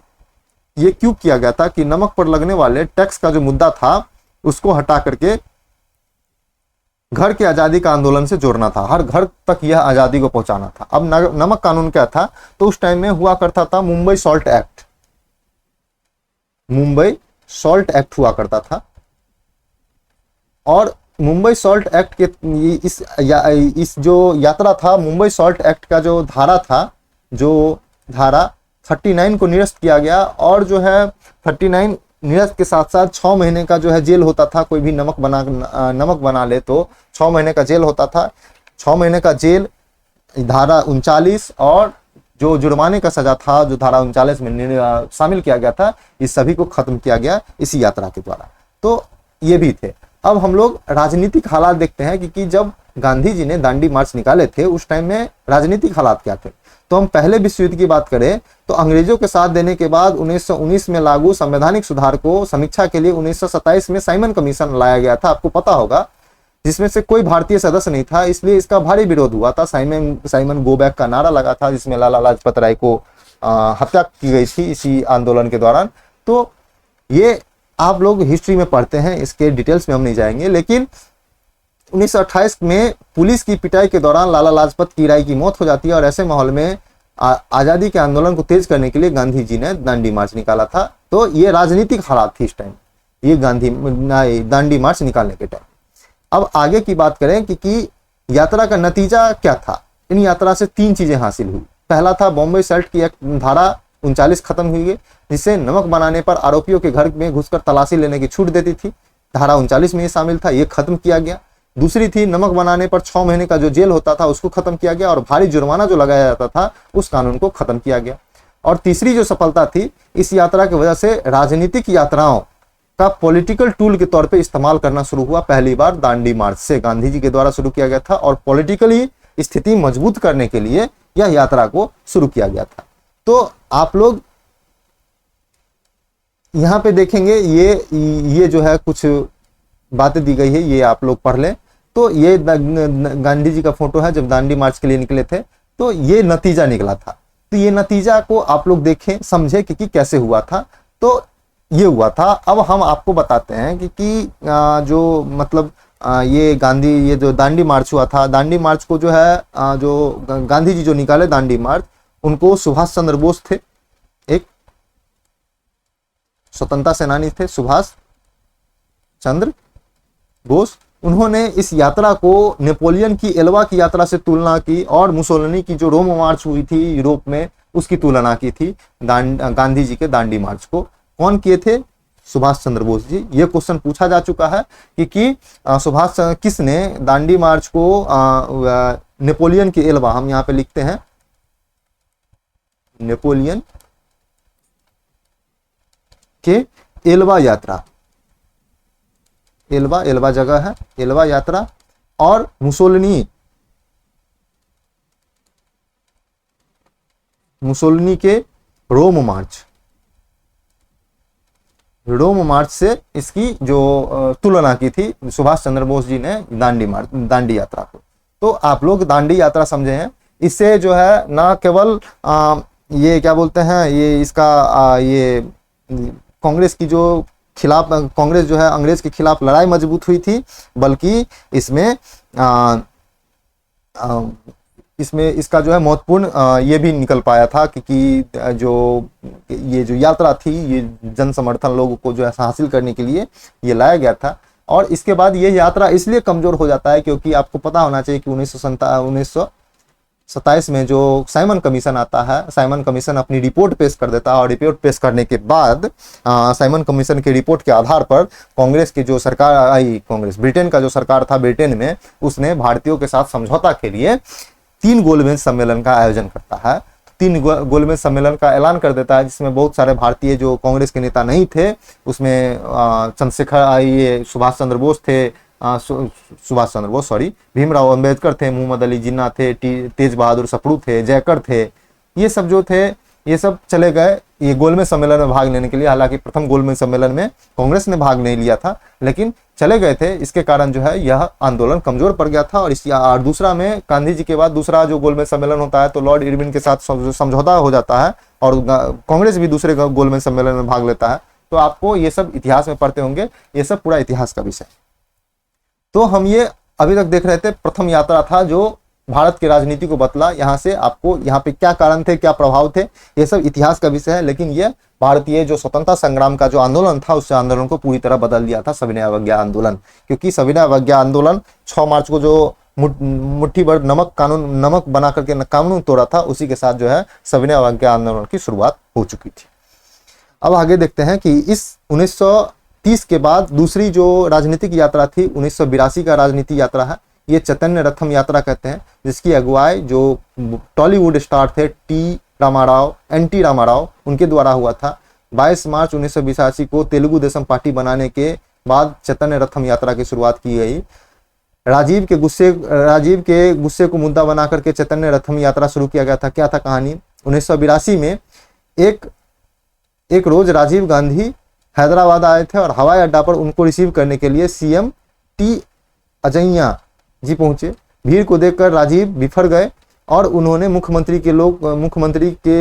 [SPEAKER 1] ये क्यों किया गया था कि नमक पर लगने वाले टैक्स का जो मुद्दा था उसको हटा करके घर की आजादी का आंदोलन से जोड़ना था, हर घर तक यह आजादी को पहुंचाना था। अब नमक कानून क्या था? तो उस टाइम में हुआ करता था Mumbai salt act. Mumbai salt act हुआ करता था। और मुंबई सॉल्ट एक्ट के इस जो यात्रा था, मुंबई सॉल्ट एक्ट का जो धारा था, जो धारा 39 को निरस्त किया गया। और जो है 39 निरस्त के साथ साथ 6 महीने का जो है जेल होता था। कोई भी नमक बना ले तो 6 महीने का जेल होता था। 6 महीने का जेल, धारा 39 और जो जुर्माने का सजा था जो धारा 39 में शामिल किया गया था, इस सभी को खत्म किया गया इसी यात्रा के द्वारा। तो ये भी थे। अब हम लोग राजनीतिक हालात देखते हैं कि जब गांधी जी ने दांडी मार्च निकाले थे उस टाइम में राजनीतिक हालात क्या थे। तो हम पहले विश्व युद्ध की बात करें तो अंग्रेजों के साथ देने के बाद 1919 में लागू संवैधानिक सुधार को समीक्षा के लिए 1927 में साइमन कमीशन लाया गया था, आपको पता होगा, जिसमें से कोई भारतीय सदस्य नहीं था, इसलिए इसका भारी विरोध हुआ था। साइमन गो बैक का नारा लगा था, जिसमें लाला लाजपत राय को हत्या की गई थी इसी आंदोलन के दौरान। तो ये आप लोग हिस्ट्री में पढ़ते हैं, इसके डिटेल्स में हम नहीं जाएंगे। लेकिन 1928 में पुलिस की पिटाई के दौरान लाला लाजपत राय की मौत हो जाती है और ऐसे माहौल में आजादी के आंदोलन को तेज करने के लिए गांधी जी ने दांडी मार्च निकाला था। तो ये राजनीतिक हालात थी इस टाइम, ये दांडी मार्च निकालने के टाइम। अब आगे की बात करें कि यात्रा का नतीजा क्या था। इन यात्रा से 3 चीजें हासिल हुई। पहला था बॉम्बे सल्ट की एक धारा 39 खत्म हुई है, जिससे नमक बनाने पर आरोपियों के घर में घुसकर तलाशी लेने की छूट देती थी। धारा 39 में ये शामिल था, ये खत्म किया गया। दूसरी थी नमक बनाने पर 6 महीने का जो जेल होता था उसको खत्म किया गया और भारी जुर्माना जो लगाया जाता था उस कानून को खत्म किया गया। और तीसरी जो सफलता थी, इस यात्रा की वजह से राजनीतिक यात्राओं का पॉलिटिकल टूल के तौर पे इस्तेमाल करना शुरू हुआ। पहली बार दांडी मार्च से गांधी जी के द्वारा शुरू किया गया था और पॉलिटिकली स्थिति मजबूत करने के लिए यह यात्रा को शुरू किया गया था। तो आप लोग यहाँ पे देखेंगे, ये जो है कुछ बातें दी गई है, ये आप लोग पढ़ लें। तो ये गांधी जी का फोटो है जब दांडी मार्च के लिए निकले थे, तो ये नतीजा निकला था। तो ये नतीजा को आप लोग देखें, समझे कि कैसे हुआ था। तो ये हुआ था। अब हम आपको बताते हैं कि जो मतलब ये जो दांडी मार्च हुआ था, दांडी मार्च को जो है जो गांधी जी जो निकाले दांडी मार्च, उनको सुभाष चंद्र बोस थे, एक स्वतंत्रता सेनानी थे सुभाष चंद्र बोस। उन्होंने इस यात्रा को नेपोलियन की एल्वा की यात्रा से तुलना की और मुसोलिनी की जो रोम मार्च हुई थी यूरोप में उसकी तुलना की थी गांधी जी के दांडी मार्च को। कौन किए थे? सुभाष चंद्र बोस जी। ये क्वेश्चन पूछा जा चुका है कि किसने दांडी मार्च को नेपोलियन की एल्वा, हम यहाँ पे लिखते हैं नेपोलियन के एल्वा यात्रा, एल्वा जगह है, एल्वा यात्रा, और मुसोलिनी के रोम मार्च से इसकी जो तुलना की थी सुभाष चंद्र बोस जी ने दांडी यात्रा को। तो आप लोग दांडी यात्रा समझे हैं। इससे जो है ना केवल ये क्या बोलते हैं, ये इसका ये कांग्रेस की जो खिलाफ, कांग्रेस जो है अंग्रेज के खिलाफ लड़ाई मजबूत हुई थी, बल्कि इसमें आ, आ, इसमें इसका जो है महत्वपूर्ण ये भी निकल पाया था कि जो ये जो यात्रा थी, ये जन समर्थन लोगों को जो है हासिल करने के लिए ये लाया गया था। और इसके बाद ये यात्रा इसलिए कमजोर हो जाता है क्योंकि आपको पता होना चाहिए कि 1927 में जो साइमन कमीशन आता है, साइमन कमीशन अपनी रिपोर्ट पेश कर देता है, और रिपोर्ट पेश करने के बाद साइमन कमीशन की रिपोर्ट के आधार पर कांग्रेस की जो सरकार आई, कांग्रेस ब्रिटेन का जो सरकार था ब्रिटेन में, उसने भारतीयों के साथ समझौता के लिए 3 गोलमेज सम्मेलन का आयोजन करता है। 3 गोलमेज सम्मेलन का ऐलान कर देता है, जिसमें बहुत सारे भारतीय जो कांग्रेस के नेता नहीं थे, उसमें चंद्रशेखर, ये सुभाष चंद्र बोस थे, सुभाष चंद्र बोस सॉरी, भीमराव अंबेडकर थे, मोहम्मद अली जिन्ना थे, तेज बहादुर सप्रू थे, जयकर थे, ये सब जो थे ये सब चले गए ये गोलमेज सम्मेलन में भाग लेने के लिए। हालांकि प्रथम गोलमेज सम्मेलन में कांग्रेस ने भाग नहीं लिया था, लेकिन चले गए थे। इसके कारण जो है यह आंदोलन कमजोर पड़ गया था। और दूसरा में गांधी जी के बाद दूसरा जो गोलमेज सम्मेलन होता है तो लॉर्ड इरविन के साथ समझौता हो जाता है और कांग्रेस भी दूसरे गोलमेज सम्मेलन में भाग लेता है। तो आपको ये सब इतिहास में पढ़ते होंगे, ये सब पूरा इतिहास का विषय। तो हम ये अभी तक देख रहे थे प्रथम यात्रा था जो भारत की राजनीति को बदला। यहाँ से आपको यहाँ पे क्या कारण थे, क्या प्रभाव थे, ये सब इतिहास का विषय है। लेकिन ये भारतीय जो स्वतंत्रता संग्राम का जो आंदोलन था, उस आंदोलन को पूरी तरह बदल दिया था सविनय अवज्ञा आंदोलन। क्योंकि सविनय अवज्ञा आंदोलन 6 मार्च को जो मुट्ठी भर नमक बना करके कानून तोड़ा था, उसी के साथ जो है सविनय अवज्ञा आंदोलन की शुरुआत हो चुकी थी। अब आगे देखते हैं कि इस 1930 के बाद दूसरी जो राजनीतिक यात्रा थी 1982 का राजनीतिक यात्रा है, ये चैतन्य रथम यात्रा कहते हैं, जिसकी अगुवाई जो टॉलीवुड स्टार थे एनटी रामाराव, उनके द्वारा हुआ था। 22 मार्च 1982 को तेलुगु देशम पार्टी बनाने के बाद चैतन्य रथम यात्रा की शुरुआत की गई। राजीव के गुस्से को मुद्दा बना करके चैतन्य रथम यात्रा शुरू किया गया था। क्या था कहानी, 1982 में एक रोज राजीव गांधी हैदराबाद आए थे और हवाई अड्डा पर उनको रिसीव करने के लिए सीएम टी अजैया जी पहुंचे। भीड़ को देखकर राजीव बिफर गए और उन्होंने मुख्यमंत्री के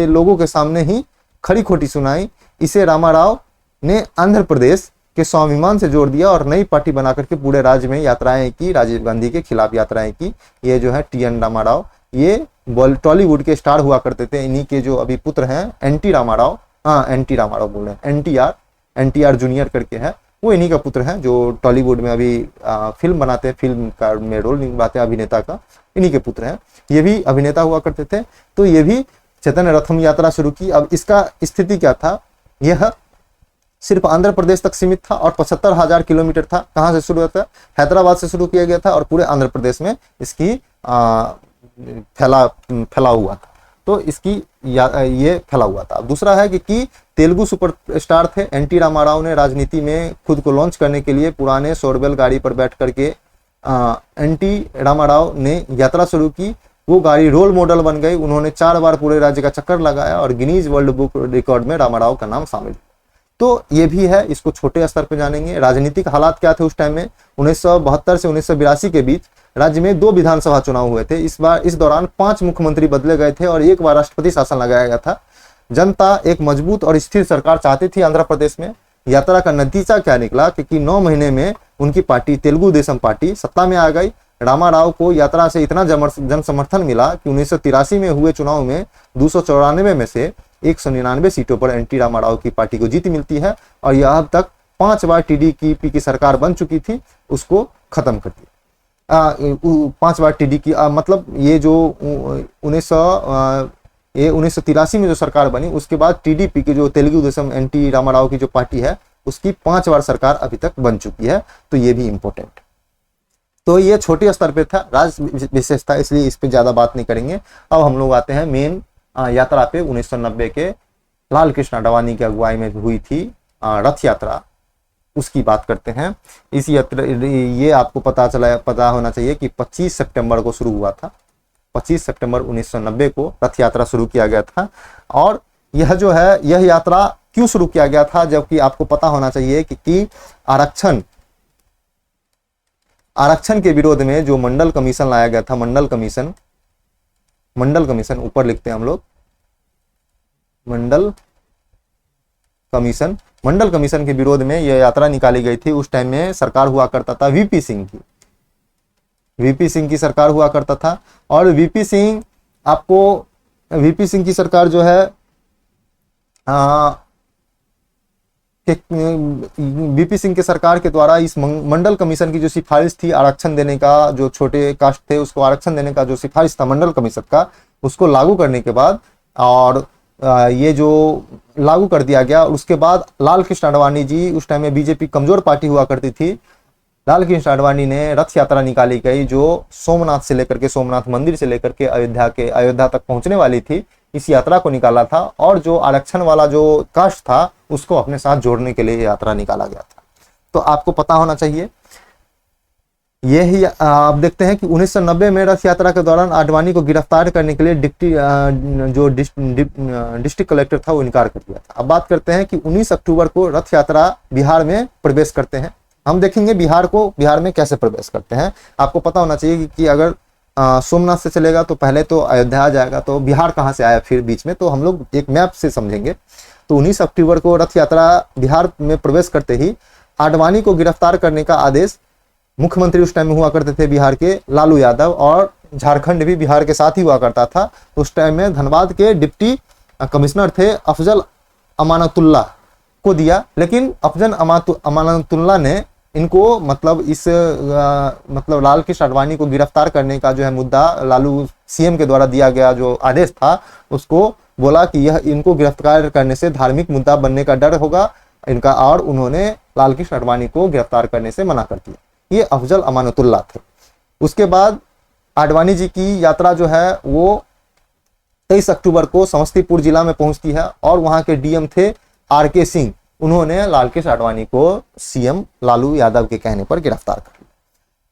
[SPEAKER 1] लोगों के सामने ही खरी खोटी सुनाई। इसे रामाराव ने आंध्र प्रदेश के स्वाभिमान से जोड़ दिया और नई पार्टी बना करके पूरे राज्य में यात्राएं की, राजीव गांधी के खिलाफ यात्राएं की। ये जो है टी.एन. रामाराव, ये टॉलीवुड के स्टार हुआ करते थे। इन्हीं के जो अभी पुत्र हैं एनटी रामाराव बोल रहे हैं, एनटीआर जूनियर करके है, वो इन्हीं का पुत्र है जो टॉलीवुड में अभी फिल्म बनाते हैं, फिल्म का में रोल निभाते हैं अभिनेता का, इन्हीं के पुत्र हैं। ये भी अभिनेता हुआ करते थे। तो ये भी चैतन्य रथम यात्रा शुरू की। अब इसका स्थिति क्या था, यह सिर्फ आंध्र प्रदेश तक सीमित था और 75,000 किलोमीटर था। कहाँ से शुरू होता है, हैदराबाद से शुरू किया गया था और पूरे आंध्र प्रदेश में इसकी फैला हुआ था। तो इसकी ये फैला हुआ था। दूसरा है कि तेलुगु सुपरस्टार थे एनटी रामाराव ने राजनीति में खुद को लॉन्च करने के लिए पुराने शोरबेल गाड़ी पर बैठ करके एनटी रामाराव ने यात्रा शुरू की। वो गाड़ी रोल मॉडल बन गई। उन्होंने 4 बार पूरे राज्य का चक्कर लगाया और गिनीज वर्ल्ड बुक रिकॉर्ड में रामाराव का नाम शामिल। तो ये भी है, इसको छोटे स्तर पर जानेंगे। राजनीतिक हालात क्या थे उस टाइम में, 1972 से 1982 के बीच राज्य में 2 विधानसभा चुनाव हुए थे। इस दौरान 5 मुख्यमंत्री बदले गए थे और 1 बार राष्ट्रपति शासन लगाया गया था। जनता एक मजबूत और स्थिर सरकार चाहती थी आंध्र प्रदेश में। यात्रा का नतीजा क्या निकला, क्योंकि 9 महीने में उनकी पार्टी तेलुगु देशम पार्टी सत्ता में आ गई। रामाराव को यात्रा से इतना जन समर्थन मिला कि 1983 में हुए चुनाव में 294 में से 199 सीटों पर एनटी रामाराव की पार्टी को जीत मिलती है और यह अब तक 5 बार टीडीपी की सरकार बन चुकी थी, उसको खत्म कर दिया। 5 बार टीडी की मतलब ये जो 1983 में जो सरकार बनी, उसके बाद टीडीपी की जो तेलुगु देशम एनटी रामाराव की जो पार्टी है, उसकी 5 बार सरकार अभी तक बन चुकी है। तो ये भी इंपॉर्टेंट। तो ये छोटे स्तर पे था, राज्य विशेष था, इसलिए इस पे ज्यादा बात नहीं करेंगे। अब हम लोग आते हैं मेन यात्रा पे। 1990 के लाल कृष्ण अडवाणी की अगुवाई में हुई थी रथ यात्रा, उसकी बात करते हैं। इस यात्रा ये आपको पता होना चाहिए कि 25 सितंबर को शुरू हुआ था। 25 सितंबर 1990 को रथ यात्रा शुरू किया गया था। और यह जो है, यह यात्रा क्यों शुरू किया गया था, जबकि आपको पता होना चाहिए कि आरक्षण के विरोध में जो मंडल कमीशन लाया गया था, मंडल कमीशन ऊपर लिखते हैं हम लोग, मंडल कमीशन, मंडल कमीशन के विरोध में यह यात्रा निकाली गई थी। उस टाइम में सरकार हुआ करता था वीपी सिंह की, वीपी सिंह की सरकार हुआ करता था। और वीपी सिंह, आपको वीपी सिंह की सरकार जो है वीपी सिंह के सरकार के द्वारा इस मंडल कमीशन की जो सिफारिश थी आरक्षण देने का, जो छोटे कास्ट थे उसको आरक्षण देने का जो सिफारिश था मंडल कमीशन का, उसको लागू करने के बाद और ये जो लागू कर दिया गया, उसके बाद लाल कृष्ण आडवाणी जी, उस टाइम में बीजेपी कमजोर पार्टी हुआ करती थी, लाल कृष्ण आडवाणी ने रथ यात्रा निकाली गई जो सोमनाथ से लेकर के, सोमनाथ मंदिर से लेकर के अयोध्या तक पहुंचने वाली थी। इस यात्रा को निकाला था और जो आरक्षण वाला जो कास्ट था उसको अपने साथ जोड़ने के लिए यात्रा निकाला गया था। तो आपको पता होना चाहिए। यही आप देखते हैं कि 1990 में रथ यात्रा के दौरान आडवाणी को गिरफ्तार करने के लिए डिस्ट्रिक्ट कलेक्टर था वो इनकार कर दिया था। अब बात करते हैं कि 19 अक्टूबर को रथ यात्रा बिहार में प्रवेश करते हैं। हम देखेंगे बिहार में कैसे प्रवेश करते हैं। आपको पता होना चाहिए कि अगर सोमनाथ से चलेगा तो पहले तो अयोध्या आ जाएगा, तो बिहार कहाँ से आया फिर बीच में, तो हम लोग एक मैप से समझेंगे। तो 19 अक्टूबर को रथ यात्रा बिहार में प्रवेश करते ही आडवाणी को गिरफ्तार करने का आदेश, मुख्यमंत्री उस टाइम में हुआ करते थे बिहार के लालू यादव, और झारखंड भी बिहार के साथ ही हुआ करता था। उस टाइम में धनबाद के डिप्टी कमिश्नर थे अफजल अमानतुल्लाह को दिया, लेकिन अफजल अमानतुल्लाह ने इनको मतलब लाल कृष्ण आडवाणी को गिरफ्तार करने का जो है मुद्दा लालू सीएम के द्वारा दिया गया जो आदेश था उसको बोला कि यह इनको गिरफ्तार करने से धार्मिक मुद्दा बनने का डर होगा इनका, और उन्होंने लाल कृष्ण आडवाणी को गिरफ्तार करने से मना कर दिया। ये अफजल अमानतुल्लाह थे। उसके बाद आडवाणी जी की यात्रा जो है वो 23 अक्टूबर को समस्तीपुर जिला में पहुंचती है और वहां के डीएम थे आरके सिंह। उन्होंने लाल कृष्ण आडवाणी को सीएम लालू यादव के कहने पर गिरफ्तार कर लिया।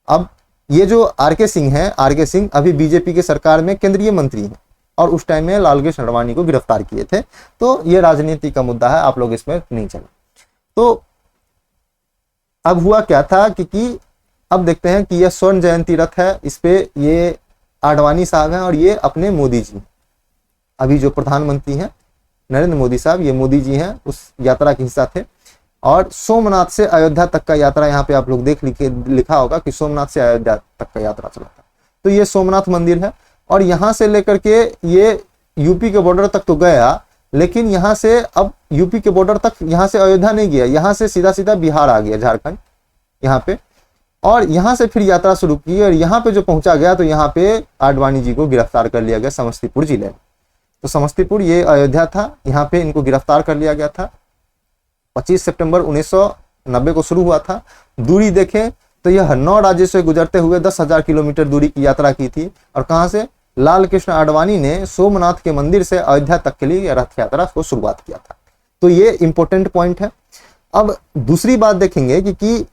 [SPEAKER 1] अब ये जो आरके सिंह हैं, आरके सिंह अभी बीजेपी के सरकार में केंद्रीय मंत्री हैं और उस टाइम में लाल कृष्ण आडवाणी को गिरफ्तार किए थे। तो ये राजनीति का मुद्दा है, आप लोग इसमें नहीं चले। तो अब हुआ क्या था कि अब देखते हैं कि यह स्वर्ण जयंती रथ है, इस पे ये आडवाणी साहब हैं और ये अपने मोदी जी, अभी जो प्रधानमंत्री हैं नरेंद्र मोदी साहब, ये मोदी जी हैं, उस यात्रा के हिस्सा थे। और सोमनाथ से अयोध्या तक का यात्रा, यहाँ पे आप लोग लिखा होगा कि सोमनाथ से अयोध्या तक का यात्रा चला था। तो ये सोमनाथ मंदिर है और यहाँ से लेकर के ये यूपी के बॉर्डर तक तो गया, लेकिन यहाँ से अब यूपी के बॉर्डर तक, यहाँ से अयोध्या नहीं गया, यहाँ से सीधा सीधा बिहार आ गया, झारखंड यहाँ पे, और यहाँ से फिर यात्रा शुरू की और यहाँ पे जो पहुंचा गया तो यहाँ पे आडवाणी जी को गिरफ्तार कर लिया गया समस्तीपुर जिले में। तो समस्तीपुर ये अयोध्या था, यहाँ पे इनको गिरफ्तार कर लिया गया था। 25 सितंबर 1990 को शुरू हुआ था। दूरी देखें तो यह 9 राज्यों से गुजरते हुए 10,000 किलोमीटर दूरी की यात्रा की थी। और कहाँ से? लाल कृष्ण आडवाणी ने सोमनाथ के मंदिर से अयोध्या तक के लिए रथ यात्रा को शुरुआत किया था। तो ये इंपॉर्टेंट पॉइंट है। अब दूसरी बात देखेंगे कि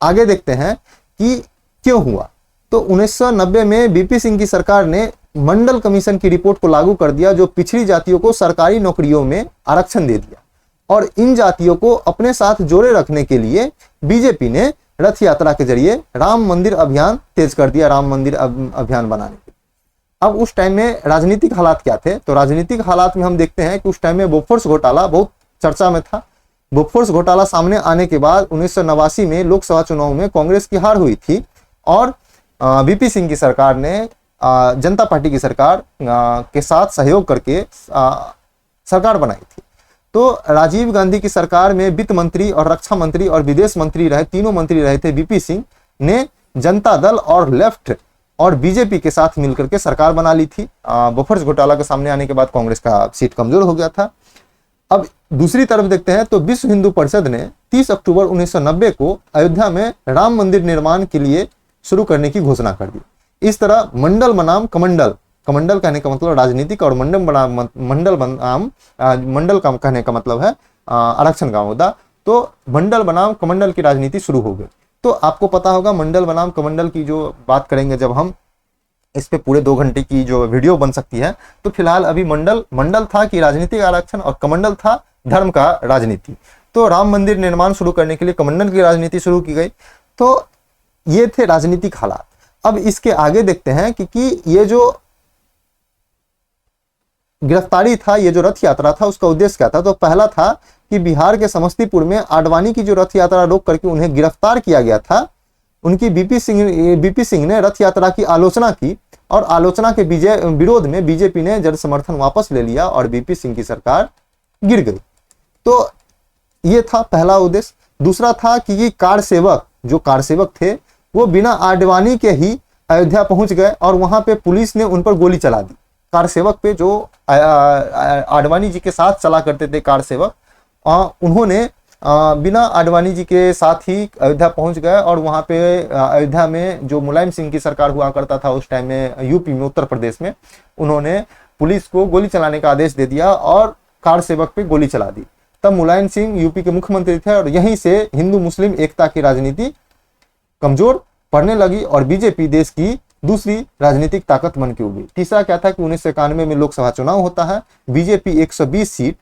[SPEAKER 1] आगे देखते हैं कि क्यों हुआ। तो 1990 में बीपी सिंह की सरकार ने मंडल कमीशन की रिपोर्ट को लागू कर दिया, जो पिछड़ी जातियों को सरकारी नौकरियों में आरक्षण दे दिया। और इन जातियों को अपने साथ जोड़े रखने के लिए बीजेपी ने रथ यात्रा के जरिए राम मंदिर अभियान तेज कर दिया, राम मंदिर अभियान बनाने के। अब उस टाइम में राजनीतिक हालात क्या थे? तो राजनीतिक हालात में हम देखते हैं कि उस टाइम में बोफोर्स घोटाला बहुत चर्चा में था। बोफोर्स घोटाला सामने आने के बाद 1989 में लोकसभा चुनाव में कांग्रेस की हार हुई थी और बीपी सिंह की सरकार ने जनता पार्टी की सरकार के साथ सहयोग करके सरकार बनाई थी। तो राजीव गांधी की सरकार में वित्त मंत्री और रक्षा मंत्री और विदेश मंत्री रहे, तीनों मंत्री रहे थे। बीपी सिंह ने जनता दल और लेफ्ट और बीजेपी के साथ मिलकर के सरकार बना ली थी। बोफोर्स घोटाला के सामने आने के बाद कांग्रेस का सीट कमजोर हो गया था। अब दूसरी तरफ देखते हैं तो विश्व हिंदू परिषद ने 30 अक्टूबर 1990 को अयोध्या में राम मंदिर निर्माण के लिए शुरू करने की घोषणा कर दी। इस तरह मंडल बनाम कमंडल, कमंडल कहने का मतलब राजनीतिक और मंडल का कहने का मतलब है आरक्षण का मुद्दा। तो मंडल बनाम कमंडल की राजनीति शुरू हो गई। तो आपको पता होगा मंडल बनाम कमंडल की जो बात करेंगे जब हम, इस पे पूरे 2 घंटे की जो वीडियो बन सकती है। तो फिलहाल अभी मंडल था कि राजनीतिक आरक्षण और कमंडल था धर्म का राजनीति। तो राम मंदिर निर्माण शुरू करने के लिए कमंडल की राजनीति शुरू की गई। तो ये थे राजनीतिक हालात। अब इसके आगे देखते हैं कि ये जो गिरफ्तारी था, ये जो रथ यात्रा था उसका उद्देश्य क्या था? तो पहला था कि बिहार के समस्तीपुर में आडवाणी की जो रथ यात्रा रोक करके उन्हें गिरफ्तार किया गया था, उनकी बीपी सिंह ने रथ यात्रा की आलोचना की और आलोचना के विरोध में बीजेपी ने जन समर्थन वापस ले लिया और बीपी सिंह की सरकार गिर गई। तो ये था पहला उद्देश्य। दूसरा था कि ये कार सेवक थे वो बिना आडवाणी के ही अयोध्या पहुंच गए और वहां पे पुलिस ने उन पर गोली चला दी। कार सेवक पे जो आडवाणी जी के साथ चला करते थे कार सेवक, उन्होंने बिना आडवाणी जी के साथ ही अयोध्या पहुंच गए और वहां पे अयोध्या में जो मुलायम सिंह की सरकार हुआ करता था उस टाइम में यूपी में, उत्तर प्रदेश में, उन्होंने पुलिस को गोली चलाने का आदेश दे दिया और कार सेवक पे गोली चला दी। तब मुलायम सिंह यूपी के मुख्यमंत्री थे और यहीं से हिंदू मुस्लिम एकता की राजनीति कमजोर पड़ने लगी और बीजेपी देश की दूसरी राजनीतिक ताकत बन के उभरी। तीसरा क्या था कि 1991 में लोकसभा चुनाव होता है, बीजेपी 120 सीट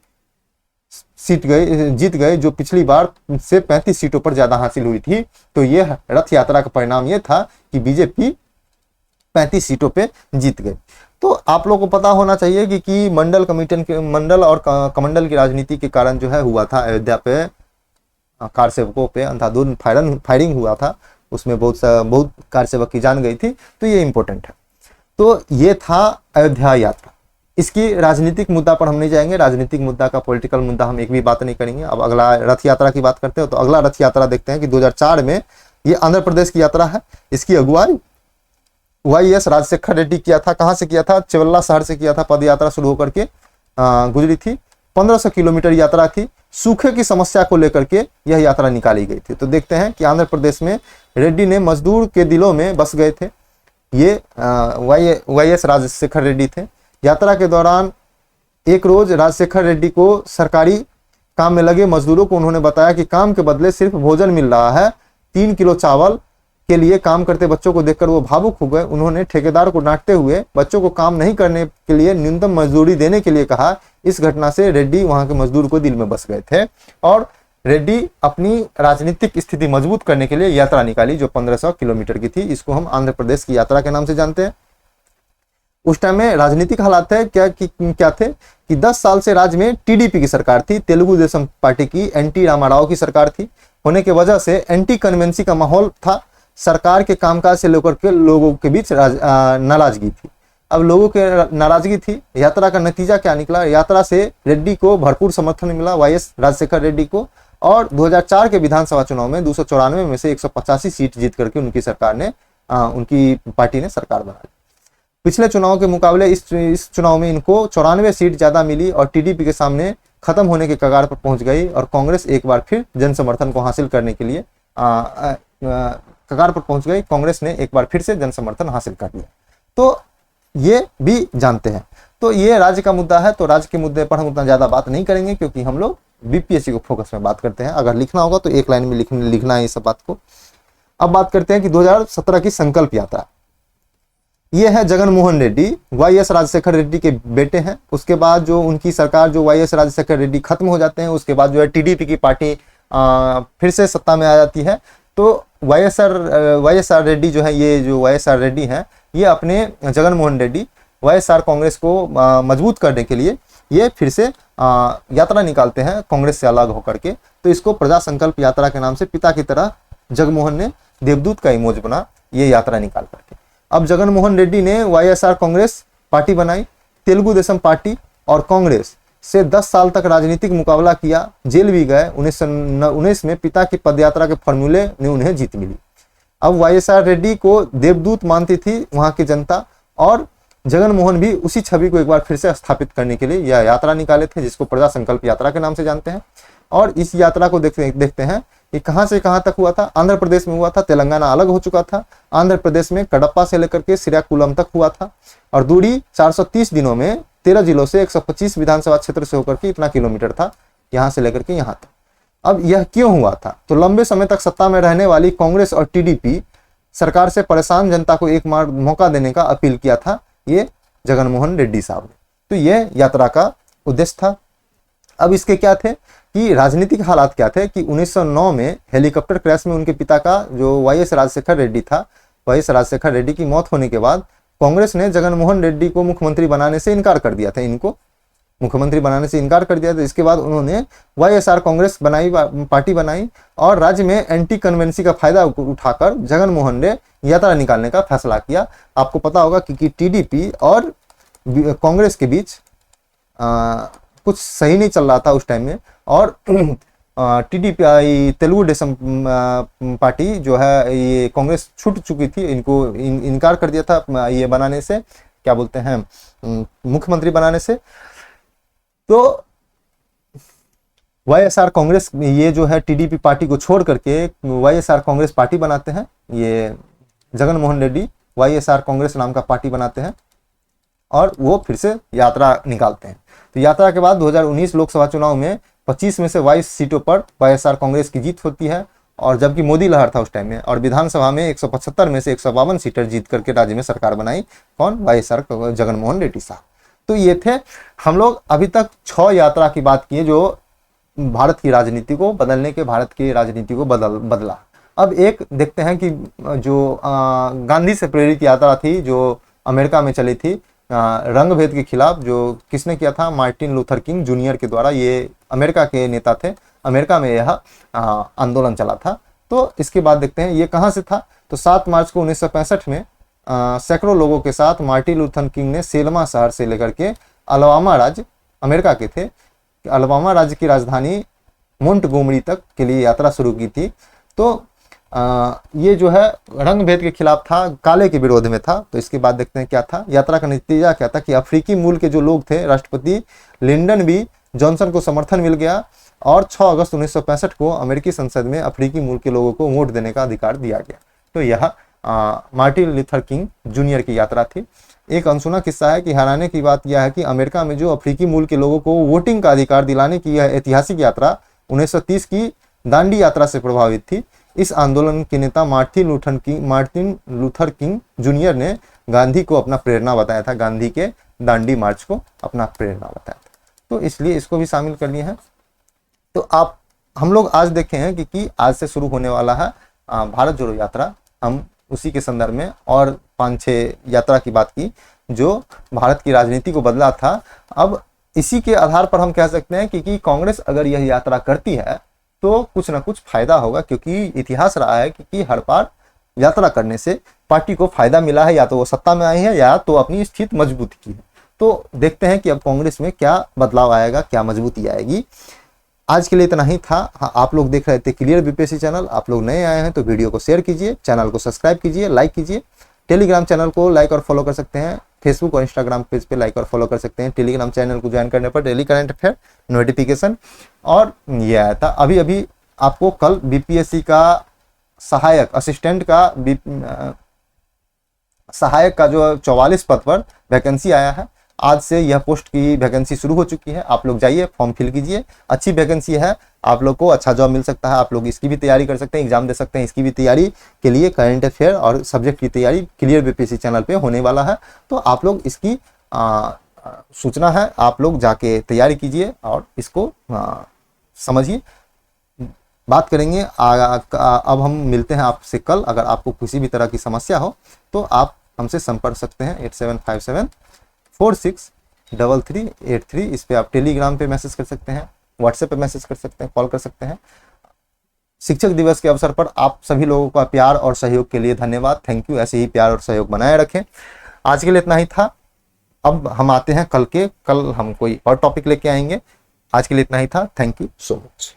[SPEAKER 1] जीत गए, जो पिछली बार से 35 सीटों पर ज्यादा हासिल हुई थी। तो यह रथ यात्रा का परिणाम यह था कि बीजेपी 35 सीटों पे जीत गए। तो आप लोगों को पता होना चाहिए कि मंडल और कमंडल की राजनीति के कारण जो है हुआ था अयोध्या पे कार सेवकों पे अंधाधुंध फायरिंग हुआ था, उसमें बहुत कार सेवक की जान गई थी। तो ये इंपॉर्टेंट है। तो ये था अयोध्या यात्रा। इसकी राजनीतिक मुद्दा पर हम नहीं जाएंगे, राजनीतिक मुद्दा का पॉलिटिकल मुद्दा हम एक भी बात नहीं करेंगे। अब अगला रथ यात्रा की बात करते हैं। तो अगला रथ यात्रा देखते हैं कि 2004 में ये आंध्र प्रदेश की यात्रा है। इसकी अगुवाई YS राजशेखर रेड्डी किया था। कहाँ से किया था? चेवल्ला शहर से किया था। पद यात्रा शुरू होकर के गुजरी थी। 1500 किलोमीटर यात्रा थी। सूखे की समस्या को लेकर के यह यात्रा निकाली गई थी। तो देखते हैं कि आंध्र प्रदेश में रेड्डी ने मजदूर के दिलों में बस गए थे। ये YS राजशेखर रेड्डी थे। यात्रा के दौरान एक रोज राजशेखर रेड्डी को सरकारी काम में लगे मजदूरों को उन्होंने बताया कि काम के बदले सिर्फ भोजन मिल रहा है। 3 किलो चावल के लिए काम करते बच्चों को देखकर वो भावुक हो गए। उन्होंने ठेकेदार को डांटते हुए बच्चों को काम नहीं करने के लिए न्यूनतम मजदूरी देने के लिए कहा। इस घटना से रेड्डी वहां के मजदूर को दिल में बस गए थे और रेड्डी अपनी राजनीतिक स्थिति मजबूत करने के लिए यात्रा निकाली जो 1500 किलोमीटर की थी। इसको हम आंध्र प्रदेश की यात्रा के नाम से जानते हैं। उस टाइम में राजनीतिक हालात है क्या थे कि 10 साल से राज्य में टीडीपी की सरकार थी, तेलुगु देशम पार्टी की, एनटी रामाराव की सरकार थी। होने की वजह से एंटी कन्वेंसी का माहौल था। सरकार के कामकाज से लेकर के लोगों के बीच नाराजगी थी। अब लोगों के नाराजगी थी। यात्रा का नतीजा क्या निकला? यात्रा से रेड्डी को भरपूर समर्थन मिला, YS राजशेखर रेड्डी को, और 2004 के विधानसभा चुनाव में 294 में से 185 सीट जीत करके उनकी सरकार ने उनकी पार्टी ने सरकार बना ली। पिछले चुनाव के मुकाबले इस चुनाव में इनको 94 सीट ज्यादा मिली और टीडीपी के सामने खत्म होने के कगार पर पहुंच गई और कांग्रेस एक बार फिर जन समर्थन को हासिल करने के लिए कगार पर पहुंच गई। कांग्रेस ने एक बार फिर से जन समर्थन हासिल कर लिया। तो ये भी जानते हैं। तो ये राज्य का मुद्दा है। तो राज्य के मुद्दे पर हम उतना ज्यादा बात नहीं करेंगे क्योंकि हम लोग बीपीएससी को फोकस में बात करते हैं। अगर लिखना होगा तो एक लाइन में लिखना है ये सब बात को। अब बात करते हैं कि 2017 की संकल्प यात्रा। ये है जगन मोहन रेड्डी, YS राजशेखर रेड्डी के बेटे हैं। उसके बाद जो उनकी सरकार जो YS राजशेखर रेड्डी खत्म हो जाते हैं, उसके बाद जो है टीडीपी की पार्टी फिर से सत्ता में आ जाती है। तो YSR रेड्डी जो है, ये जो YSR रेड्डी हैं, ये अपने जगन मोहन रेड्डी YSR कांग्रेस को मजबूत करने के लिए ये फिर से यात्रा निकालते हैं कांग्रेस से अलग होकर के। तो इसको प्रजा संकल्प यात्रा के नाम से पिता की तरह जगमोहन ने देवदूत का इमोज बना ये यात्रा निकाल करके। अब जगन मोहन रेड्डी ने YSR कांग्रेस पार्टी बनाई, तेलुगु देशम पार्टी और कांग्रेस से 10 साल तक राजनीतिक मुकाबला किया, जेल भी गए। 1919 में पिता की पदयात्रा के फॉर्मूले ने उन्हें जीत मिली। अब YSR रेड्डी को देवदूत मानती थी वहां की जनता और जगन मोहन भी उसी छवि को एक बार फिर से स्थापित करने के लिए यह यात्रा निकाले थे जिसको प्रजा संकल्प यात्रा के नाम से जानते हैं। और इस यात्रा को देखते हैं कि कहां से कहां तक हुआ था। आंध्र प्रदेश में हुआ था, तेलंगाना अलग हो चुका था। आंध्र प्रदेश में कडप्पा से लेकर के श्रीकाकुलम तक हुआ था और दूरी 430 दिनों में 13 जिलों से 125 विधानसभा क्षेत्र से होकर के इतना किलोमीटर था, यहां से लेकर के यहां तक। अब यह क्यों हुआ था? तो लंबे समय तक सत्ता में रहने वाली कांग्रेस और टीडीपी सरकार से परेशान जनता को एक मौका देने का अपील किया था ये जगन मोहन रेड्डी साहब ने। तो यह यात्रा का उद्देश्य था। अब इसके क्या थे कि राजनीतिक हालात क्या थे कि 1909 में हेलीकॉप्टर क्रैश में उनके पिता का जो YS राजशेखर रेड्डी था, YS राजशेखर रेड्डी की मौत होने के बाद कांग्रेस ने जगन मोहन रेड्डी को मुख्यमंत्री बनाने से इनकार कर दिया था इनको, मुख्यमंत्री बनाने से इनकार कर दिया। तो इसके बाद उन्होंने वाईएसआर कांग्रेस बनाई, पार्टी बनाई और राज्य में एंटी कन्वेंसी का फायदा उठाकर जगन मोहन ने यात्रा निकालने का फैसला किया। आपको पता होगा कि टीडीपी और कांग्रेस के बीच कुछ सही नहीं चल रहा था उस टाइम में, और टीडीपी तेलुगु देशम पार्टी जो है ये कांग्रेस छूट चुकी थी, इनको इनकार कर दिया था ये बनाने से, क्या बोलते हैं, मुख्यमंत्री बनाने से। तो वाईएसआर कांग्रेस ये जो है टीडीपी पार्टी को छोड़ करके वाईएसआर कांग्रेस पार्टी बनाते हैं, ये जगन मोहन रेड्डी वाईएसआर कांग्रेस नाम का पार्टी बनाते हैं और वो फिर से यात्रा निकालते हैं। तो यात्रा के बाद 2019 लोकसभा चुनाव में 25 में से 22 सीटों पर वाईएसआर कांग्रेस की जीत होती है, और जबकि मोदी लहर था उस टाइम में, और विधानसभा में 175 में से 152 सीटें जीत करके राज्य में सरकार बनाई। कौन? वाईएसआर जगन मोहन रेड्डी साहब। तो ये थे हम लोग अभी तक 6 यात्रा की बात की जो भारत की राजनीति को बदलने के, भारत की राजनीति को बदला। अब एक देखते हैं कि जो गांधी से प्रेरित यात्रा थी जो अमेरिका में चली थी रंग भेद के खिलाफ, जो किसने किया था? मार्टिन लूथर किंग जूनियर के द्वारा। ये अमेरिका के नेता थे, अमेरिका में यह आंदोलन चला था। तो इसके बाद देखते हैं ये कहाँ से था। तो 7 मार्च को 1965 में सैकड़ों लोगों के साथ मार्टिन लूथर किंग ने सेल्मा शहर से लेकर के अलबामा राज्य, अमेरिका के थे, अलबामा राज्य की राजधानी मोंटगोमरी तक के लिए यात्रा शुरू की थी। तो ये जो है रंग भेद के खिलाफ था, काले के विरोध में था। तो इसके बाद देखते हैं क्या था, यात्रा का नतीजा क्या था कि अफ्रीकी मूल के जो लोग थे, राष्ट्रपति लिंडन बी जॉनसन को समर्थन मिल गया और 6 अगस्त 1965 को अमेरिकी संसद में अफ्रीकी मूल के लोगों को वोट देने का अधिकार दिया गया। तो यह मार्टिन लूथर किंग जूनियर की यात्रा थी। एक अनसुना किस्सा है कि हैरानी की बात यह है कि अमेरिका में जो अफ्रीकी मूल के लोगों को वोटिंग का अधिकार दिलाने की यह ऐतिहासिक यात्रा 1930 की दांडी यात्रा से प्रभावित थी। इस आंदोलन के नेता मार्टिन लूथर किंग जूनियर ने गांधी को अपना प्रेरणा बताया था, गांधी के दांडी मार्च को अपना प्रेरणा बताया था। तो इसलिए इसको भी शामिल कर लिए हैं। तो आप हम लोग आज देखे हैं कि आज से शुरू होने वाला है भारत जोड़ो यात्रा। हम उसी के संदर्भ में और 5-6 यात्रा की बात की जो भारत की राजनीति को बदला था। अब इसी के आधार पर हम कह सकते हैं कि कांग्रेस अगर यह यात्रा करती है तो कुछ ना कुछ फायदा होगा, क्योंकि इतिहास रहा है कि हर बार यात्रा करने से पार्टी को फायदा मिला है, या तो वो सत्ता में आई है या तो अपनी स्थिति मजबूत की है। तो देखते हैं कि अब कांग्रेस में क्या बदलाव आएगा, क्या मजबूती आएगी। आज के लिए इतना ही था। हाँ, आप लोग देख रहे थे क्लियर बीपीएससी चैनल। आप लोग नए आए हैं तो वीडियो को शेयर कीजिए, चैनल को सब्सक्राइब कीजिए, लाइक कीजिए। टेलीग्राम चैनल को लाइक और फॉलो कर सकते हैं, फेसबुक और इंस्टाग्राम पेज पे लाइक और फॉलो कर सकते हैं। टेलीग्राम चैनल को ज्वाइन करने पर डेली करंट अफेयर नोटिफिकेशन। और ये आया था अभी आपको कल बीपीएससी का सहायक असिस्टेंट का सहायक का जो 44 पद पर वैकेंसी आया है। आज से यह पोस्ट की वैकेंसी शुरू हो चुकी है। आप लोग जाइए, फॉर्म फिल कीजिए। अच्छी वैकेंसी है, आप लोग को अच्छा जॉब मिल सकता है। आप लोग इसकी भी तैयारी कर सकते हैं, एग्जाम दे सकते हैं। इसकी भी तैयारी के लिए करंट अफेयर और सब्जेक्ट की तैयारी क्लियर बीपीएससी चैनल पे होने वाला है। तो आप लोग इसकी सूचना है, आप लोग जाके तैयारी कीजिए और इसको समझिए। बात करेंगे अब हम मिलते हैं आपसे कल। अगर आपको किसी भी तरह की समस्या हो तो आप हमसे संपर्क सकते हैं 8757463383। इस पे आप टेलीग्राम पे मैसेज कर सकते हैं, व्हाट्सएप पे मैसेज कर सकते हैं, कॉल कर सकते हैं। शिक्षक दिवस के अवसर पर आप सभी लोगों का प्यार और सहयोग के लिए धन्यवाद। Thank you. ऐसे ही प्यार और सहयोग बनाए रखें। आज के लिए इतना ही था। अब हम आते हैं कल हम कोई और टॉपिक लेके आएंगे। आज के लिए इतना ही था। Thank you so much.